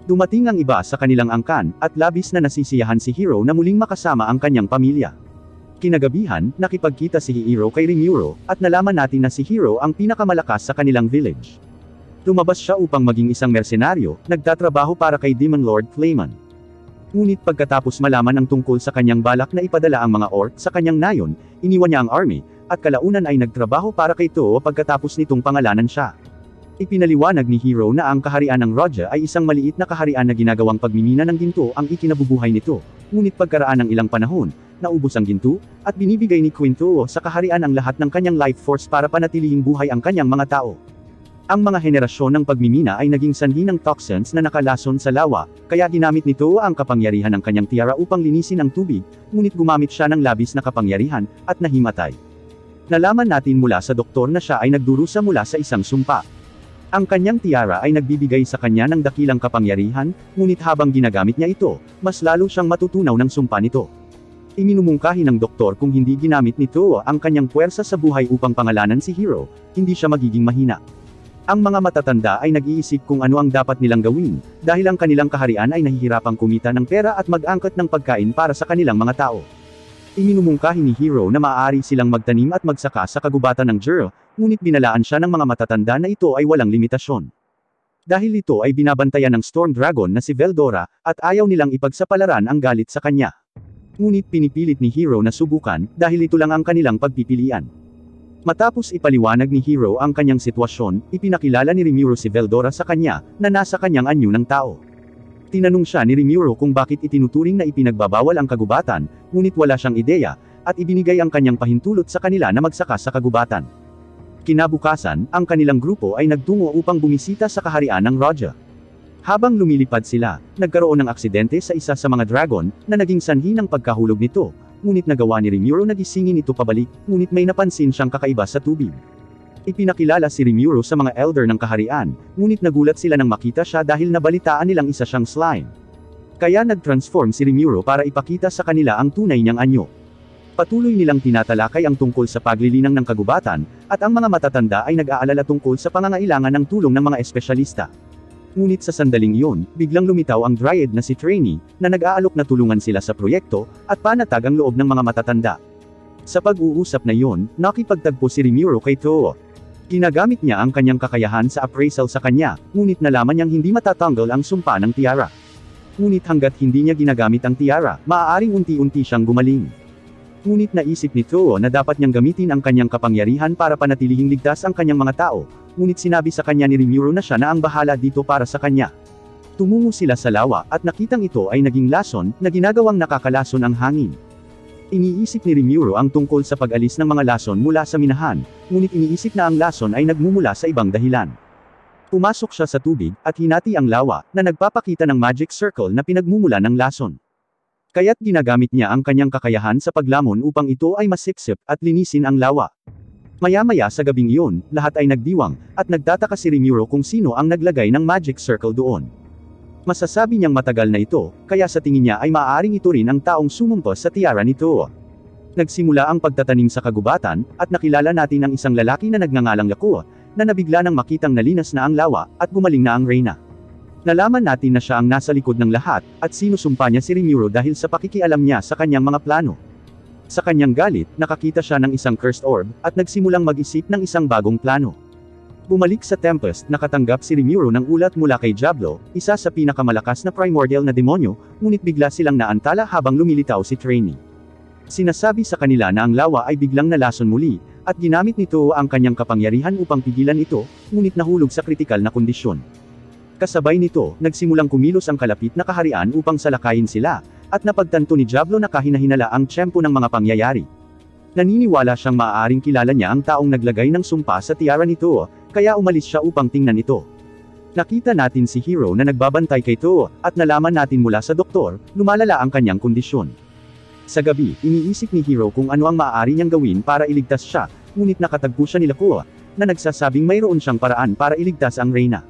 Dumating ang iba sa kanilang angkan, at labis na nasisiyahan si Hero na muling makasama ang kanyang pamilya. Kinagabihan, nakipagkita si Hero kay Rimuro, at nalaman natin na si Hero ang pinakamalakas sa kanilang village. Lumabas siya upang maging isang mersenaryo, nagtatrabaho para kay Demon Lord Clayman. Ngunit pagkatapos malaman ang tungkol sa kanyang balak na ipadala ang mga orc sa kanyang nayon, iniwan niya ang army, at kalaunan ay nagtrabaho para kay Too pagkatapos nitong pangalanan siya. Ipinaliwanag ni Hero na ang kaharian ng Roja ay isang maliit na kaharian na ginagawang pagmimina ng ginto ang ikinabubuhay nito, ngunit pagkaraan ng ilang panahon, naubos ang ginto, at binibigay ni Queen Too sa kaharian ang lahat ng kanyang life force para panatilihing buhay ang kanyang mga tao. Ang mga henerasyon ng pagmimina ay naging sanhi ng toxins na nakalason sa lawa, kaya ginamit nito ang kapangyarihan ng kanyang tiara upang linisin ang tubig, ngunit gumamit siya ng labis na kapangyarihan, at nahimatay. Nalaman natin mula sa doktor na siya ay nagdurusa mula sa isang sumpa. Ang kanyang tiara ay nagbibigay sa kanya ng dakilang kapangyarihan, ngunit habang ginagamit niya ito, mas lalo siyang matutunaw ng sumpa nito. Iminumungkahi ng doktor kung hindi ginamit nito ang kanyang puwersa sa buhay upang pangalanan si Hero, hindi siya magiging mahina. Ang mga matatanda ay nag-iisip kung ano ang dapat nilang gawin, dahil ang kanilang kaharian ay nahihirapang kumita ng pera at mag-angkat ng pagkain para sa kanilang mga tao. Iminumungkahi ni Hero na maaari silang magtanim at magsaka sa kagubatan ng Juro, ngunit binalaan siya ng mga matatanda na ito ay walang limitasyon. Dahil ito ay binabantayan ng Storm Dragon na si Veldora, at ayaw nilang ipagsapalaran ang galit sa kanya. Ngunit pinipilit ni Hero na subukan, dahil ito lang ang kanilang pagpipilian. Matapos ipaliwanag ni Hero ang kanyang sitwasyon, ipinakilala ni Rimuro si Veldora sa kanya, na nasa kanyang anyo ng tao. Tinanong siya ni Rimuro kung bakit itinuturing na ipinagbabawal ang kagubatan, ngunit wala siyang ideya, at ibinigay ang kanyang pahintulot sa kanila na magsaka sa kagubatan. Kinabukasan, ang kanilang grupo ay nagtungo upang bumisita sa kaharian ng Roja. Habang lumilipad sila, nagkaroon ng aksidente sa isa sa mga dragon, na naging sanhi ng pagkahulog nito, ngunit nagawa ni Rimuro na gisingin ito pabalik, ngunit may napansin siyang kakaiba sa tubig. Ipinakilala si Rimuro sa mga elder ng kaharian, ngunit nagulat sila nang makita siya dahil nabalitaan nilang isa siyang slime. Kaya nag-transform si Rimuro para ipakita sa kanila ang tunay niyang anyo. Patuloy nilang tinatalakay ang tungkol sa paglilinang ng kagubatan, at ang mga matatanda ay nag-aalala tungkol sa pangangailangan ng tulong ng mga espesyalista. Ngunit sa sandaling iyon, biglang lumitaw ang Dryad na si Trainee, na nag-aalok na tulungan sila sa proyekto, at panatag ang loob ng mga matatanda. Sa pag-uusap na iyon, nakipagtagpo si Rimuro kay Too. Ginagamit niya ang kanyang kakayahan sa appraisal sa kanya, ngunit nalaman niyang hindi matatanggal ang sumpa ng tiara. Ngunit hanggat hindi niya ginagamit ang tiara, maaaring unti-unti siyang gumaling. Ngunit naisip ni Too na dapat niyang gamitin ang kanyang kapangyarihan para panatilihing ligtas ang kanyang mga tao, ngunit sinabi sa kanya ni Rimuro na siya na ang bahala dito para sa kanya. Tumungo sila sa lawa, at nakitang ito ay naging lason, na ginagawang nakakalason ang hangin. Iniisip ni Rimuro ang tungkol sa pag-alis ng mga lason mula sa minahan, ngunit iniisip na ang lason ay nagmumula sa ibang dahilan. Pumasok siya sa tubig, at hinati ang lawa, na nagpapakita ng magic circle na pinagmumula ng lason. Kaya't ginagamit niya ang kanyang kakayahan sa paglamon upang ito ay masipsip, at linisin ang lawa. Maya-maya sa gabing iyon, lahat ay nagdiwang, at nagtataka si Rimuro kung sino ang naglagay ng magic circle doon. Masasabi niyang matagal na ito, kaya sa tingin niya ay maaaring ito rin ang taong sumumpa sa tiara ni Too. Nagsimula ang pagtatanim sa kagubatan, at nakilala natin ang isang lalaki na nagngangalang Lakoa, na nabigla nang makitang nalinas na ang lawa, at gumaling na ang reyna. Nalaman natin na siya ang nasa likod ng lahat, at sinusumpa niya si Rimuro dahil sa pakikialam niya sa kanyang mga plano. Sa kanyang galit, nakakita siya ng isang cursed orb, at nagsimulang mag-isip ng isang bagong plano. Bumalik sa Tempest, nakatanggap si Rimuro ng ulat mula kay Diablo, isa sa pinakamalakas na primordial na demonyo, ngunit bigla silang naantala habang lumilitaw si Trainee. Sinasabi sa kanila na ang lawa ay biglang nalason muli, at ginamit nito ang kanyang kapangyarihan upang pigilan ito, ngunit nahulog sa kritikal na kondisyon. Kasabay nito, nagsimulang kumilos ang kalapit na kaharian upang salakayin sila, at napagtanto ni Diablo na kahinahinala ang tiyempo ng mga pangyayari. Naniniwala siyang maaaring kilala niya ang taong naglagay ng sumpa sa tiara ni Too, kaya umalis siya upang tingnan ito. Nakita natin si Hero na nagbabantay kay Too, at nalaman natin mula sa doktor, lumalala ang kanyang kondisyon. Sa gabi, iniisip ni Hero kung ano ang maaari niyang gawin para iligtas siya, ngunit nakatagpo siya ni Lakoa, na nagsasabing mayroon siyang paraan para iligtas ang reyna.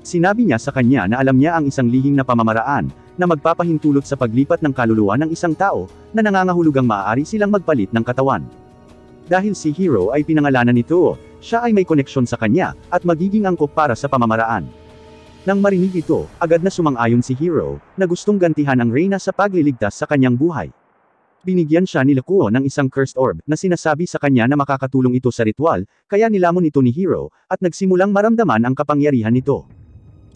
Sinabi niya sa kanya na alam niya ang isang lihim na pamamaraan, na magpapahintulot sa paglipat ng kaluluwa ng isang tao, na nangangahulugang maaari silang magpalit ng katawan. Dahil si Hero ay pinangalanan nito, siya ay may koneksyon sa kanya, at magiging angkop para sa pamamaraan. Nang marinig ito, agad na sumang-ayon si Hero, na gustong gantihan ang reyna sa pagliligtas sa kanyang buhay. Binigyan siya ni Lakoa ng isang cursed orb, na sinasabi sa kanya na makakatulong ito sa ritual, kaya nilamon ito ni Hero, at nagsimulang maramdaman ang kapangyarihan nito.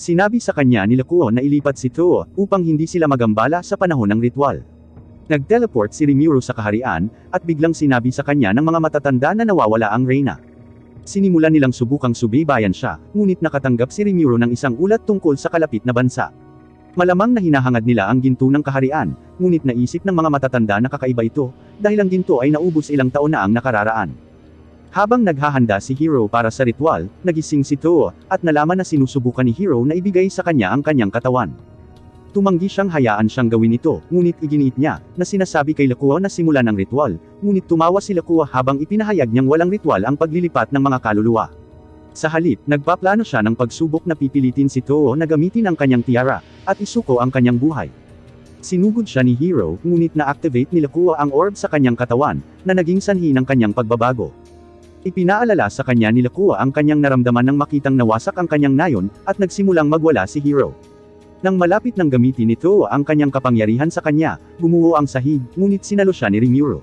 Sinabi sa kanya ni Lakuo na ilipat si Tuo, upang hindi sila magambala sa panahon ng ritual. Nag-teleport si Rimuru sa kaharian, at biglang sinabi sa kanya ng mga matatanda na nawawala ang reyna. Sinimulan nilang subukang subaybayan siya, ngunit nakatanggap si Rimuru ng isang ulat tungkol sa kalapit na bansa. Malamang na hinahangad nila ang ginto ng kaharian, ngunit naisip ng mga matatanda na kakaiba ito, dahil ang ginto ay naubos ilang taon na ang nakararaan. Habang naghahanda si Hiro para sa ritual, nagising si Tuo, at nalaman na sinusubukan ni Hiro na ibigay sa kanya ang kanyang katawan. Tumanggi siyang hayaan siyang gawin ito, ngunit iginiit niya, na sinasabi kay Lakuo na simulan ang ritual, ngunit tumawa si Lakuo habang ipinahayag niyang walang ritual ang paglilipat ng mga kaluluwa. Sa halip, nagpaplano siya ng pagsubok na pipilitin si Tuo na gamitin ang kanyang tiara, at isuko ang kanyang buhay. Sinugod siya ni Hiro, ngunit na-activate ni Lakuo ang orb sa kanyang katawan, na naging sanhi ng kanyang pagbabago. Ipinaalala sa kanya ni Lakuo ang kanyang naramdaman nang makitang nawasak ang kanyang nayon, at nagsimulang magwala si Hiro. Nang malapit nang gamitin ni Tuo ang kanyang kapangyarihan sa kanya, bumuo ang sahig, ngunit sinalo siya ni Rimuru.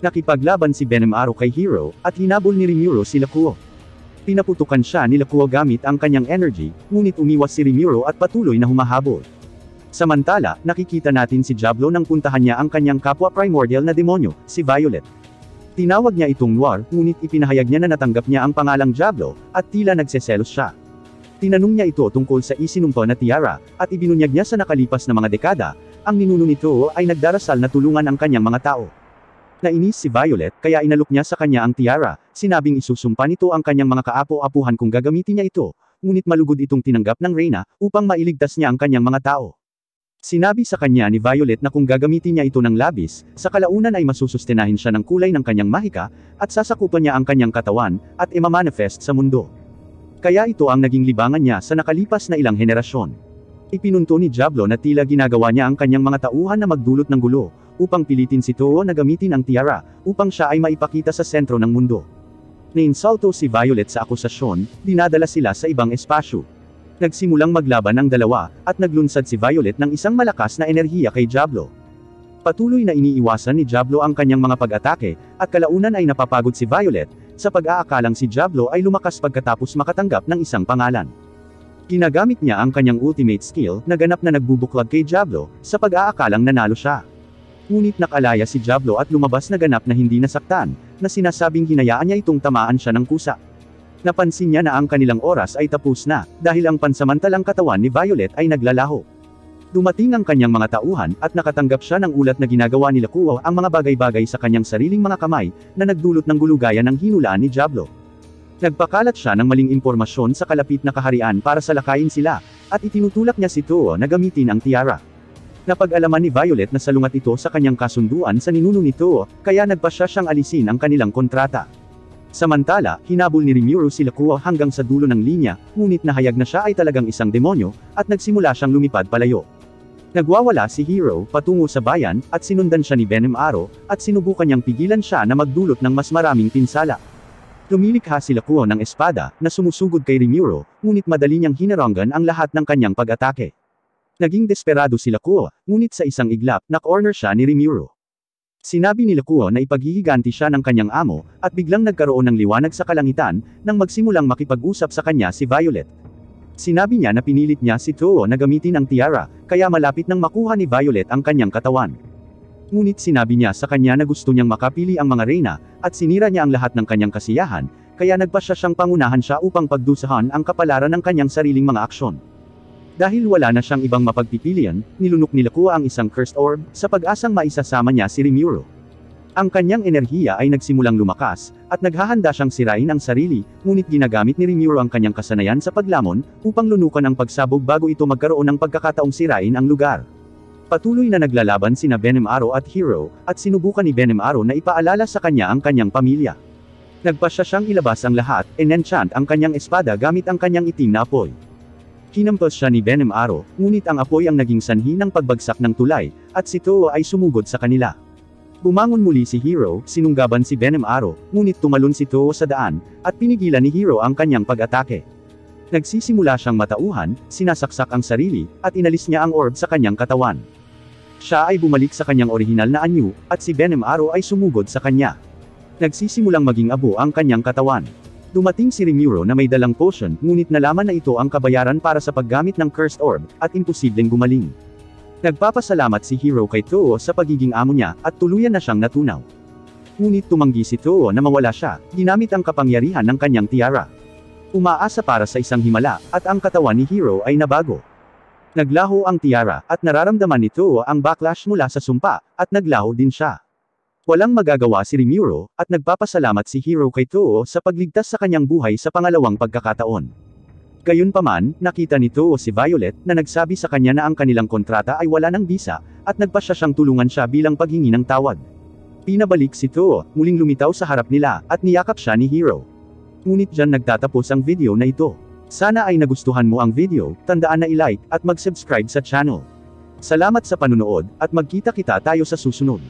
Nakipaglaban si Benemaru kay Hiro, at hinabol ni Rimuru si Lakuo. Pinaputukan siya ni Lakuo gamit ang kanyang energy, ngunit umiwas si Rimuru at patuloy na humahabol. Samantala, nakikita natin si Diablo nang puntahan niya ang kanyang kapwa primordial na demonyo, si Violet. Tinawag niya itong Noir, ngunit ipinahayag niya na natanggap niya ang pangalang Diablo, at tila nagseselos siya. Tinanong niya ito tungkol sa isinumpa na tiara, at ibinunyag niya sa nakalipas na mga dekada, ang ninuno nito ay nagdarasal na tulungan ang kanyang mga tao. Nainis si Violet, kaya inalok niya sa kanya ang tiara, sinabing isusumpa nito ang kanyang mga kaapo-apuhan kung gagamitin niya ito, ngunit malugod itong tinanggap ng Reyna, upang mailigtas niya ang kanyang mga tao. Sinabi sa kanya ni Violet na kung gagamitin niya ito ng labis, sa kalaunan ay masusustenahin siya ng kulay ng kanyang mahika, at sasakupan niya ang kanyang katawan, at imamanifest sa mundo. Kaya ito ang naging libangan niya sa nakalipas na ilang henerasyon. Ipinunto ni Diablo na tila ginagawa niya ang kanyang mga tauhan na magdulot ng gulo, upang pilitin si Tuo na gamitin ang tiara, upang siya ay maipakita sa sentro ng mundo. Nainsulto si Violet sa akusasyon, dinadala sila sa ibang espasyo. Nagsimulang maglaban ang dalawa, at naglunsad si Violet ng isang malakas na enerhiya kay Diablo. Patuloy na iniiwasan ni Diablo ang kanyang mga pag-atake, at kalaunan ay napapagod si Violet, sa pag-aakalang si Diablo ay lumakas pagkatapos makatanggap ng isang pangalan. Ginagamit niya ang kanyang ultimate skill, na ganap na nagbubuklod kay Diablo, sa pag-aakalang nanalo siya. Ngunit nakalaya si Diablo at lumabas na ganap na hindi nasaktan, na sinasabing hinayaan niya itong tamaan siya ng kusa. Napansin niya na ang kanilang oras ay tapos na, dahil ang pansamantalang katawan ni Violet ay naglalaho. Dumating ang kanyang mga tauhan, at nakatanggap siya ng ulat na ginagawa ni Lakuo ang mga bagay-bagay sa kanyang sariling mga kamay, na nagdulot ng gulugayan ng hinulaan ni Diablo. Nagpakalat siya ng maling impormasyon sa kalapit na kaharian para salakayin sila, at itinutulak niya si Tuo na gamitin ang tiara. Napag-alaman ni Violet na salungat ito sa kanyang kasunduan sa ninuno ni Tuo, kaya nagpasya siyang alisin ang kanilang kontrata. Samantala, hinabol ni Rimuru si Lakuo hanggang sa dulo ng linya, ngunit nahayag na siya ay talagang isang demonyo, at nagsimula siyang lumipad palayo. Nagwawala si Hiro, patungo sa bayan, at sinundan siya ni Benemaru, at sinubukan niyang pigilan siya na magdulot ng mas maraming pinsala. Lumilikha si Lakuo ng espada, na sumusugod kay Rimuru, ngunit madali niyang hinaranggan ang lahat ng kanyang pag-atake. Naging desperado si Lakuo, ngunit sa isang iglap, na-corner siya ni Rimuru. Sinabi ni Lakuo na ipaghihiganti siya ng kanyang amo, at biglang nagkaroon ng liwanag sa kalangitan, nang magsimulang makipag-usap sa kanya si Violet. Sinabi niya na pinilit niya si Tuo na gamitin ang tiara, kaya malapit nang makuha ni Violet ang kanyang katawan. Ngunit sinabi niya sa kanya na gusto niyang makapili ang mga reyna, at sinira niya ang lahat ng kanyang kasiyahan, kaya nagpasya siyang pangunahan siya upang pagdusahan ang kapalaran ng kanyang sariling mga aksyon. Dahil wala na siyang ibang mapagpipilian, nilunok ni Lakuo ang isang cursed orb, sa pag-asang maisasama niya si Rimuru. Ang kanyang enerhiya ay nagsimulang lumakas, at naghahanda siyang sirain ang sarili, ngunit ginagamit ni Rimuru ang kanyang kasanayan sa paglamon, upang lunukan ang pagsabog bago ito magkaroon ng pagkakataong sirain ang lugar. Patuloy na naglalaban sina Benemaru at Hiro, at sinubukan ni Benemaru na ipaalala sa kanya ang kanyang pamilya. Nagpasya siyang ilabas ang lahat, enchant ang kanyang espada gamit ang kanyang itim na apoy. Hinampas siya ni Benemaru, ngunit ang apoy ang naging sanhi ng pagbagsak ng tulay, at si Tuo ay sumugod sa kanila. Bumangon muli si Hiro, sinunggaban si Benemaru, ngunit tumalon si Tuo sa daan, at pinigilan ni Hiro ang kanyang pag-atake. Nagsisimula siyang matauhan, sinasaksak ang sarili, at inalis niya ang orb sa kanyang katawan. Siya ay bumalik sa kanyang orihinal na anyo, at si Benemaru ay sumugod sa kanya. Nagsisimulang maging abo ang kanyang katawan. Dumating si Rimuro na may dalang potion, ngunit nalaman na ito ang kabayaran para sa paggamit ng Cursed Orb, at imposibleng gumaling. Nagpapasalamat si Hiro kay Too sa pagiging amo niya, at tuluyan na siyang natunaw. Ngunit tumanggi si Too na mawala siya, ginamit ang kapangyarihan ng kanyang tiara. Umaasa para sa isang himala, at ang katawan ni Hiro ay nabago. Naglaho ang tiara, at nararamdaman ni Too ang backlash mula sa sumpa, at naglaho din siya. Walang magagawa si Rimuro, at nagpapasalamat si Hiro kay Too sa pagligtas sa kanyang buhay sa pangalawang pagkakataon. Gayunpaman, nakita ni Too si Violet, na nagsabi sa kanya na ang kanilang kontrata ay wala ng bisa, at nagpasya siyang tulungan siya bilang paghingi ng tawad. Pinabalik si Too, muling lumitaw sa harap nila, at niyakap siya ni Hiro. Ngunit dyan nagtatapos ang video na ito. Sana ay nagustuhan mo ang video, tandaan na i-like, at mag-subscribe sa channel. Salamat sa panunood, at magkita-kita tayo sa susunod.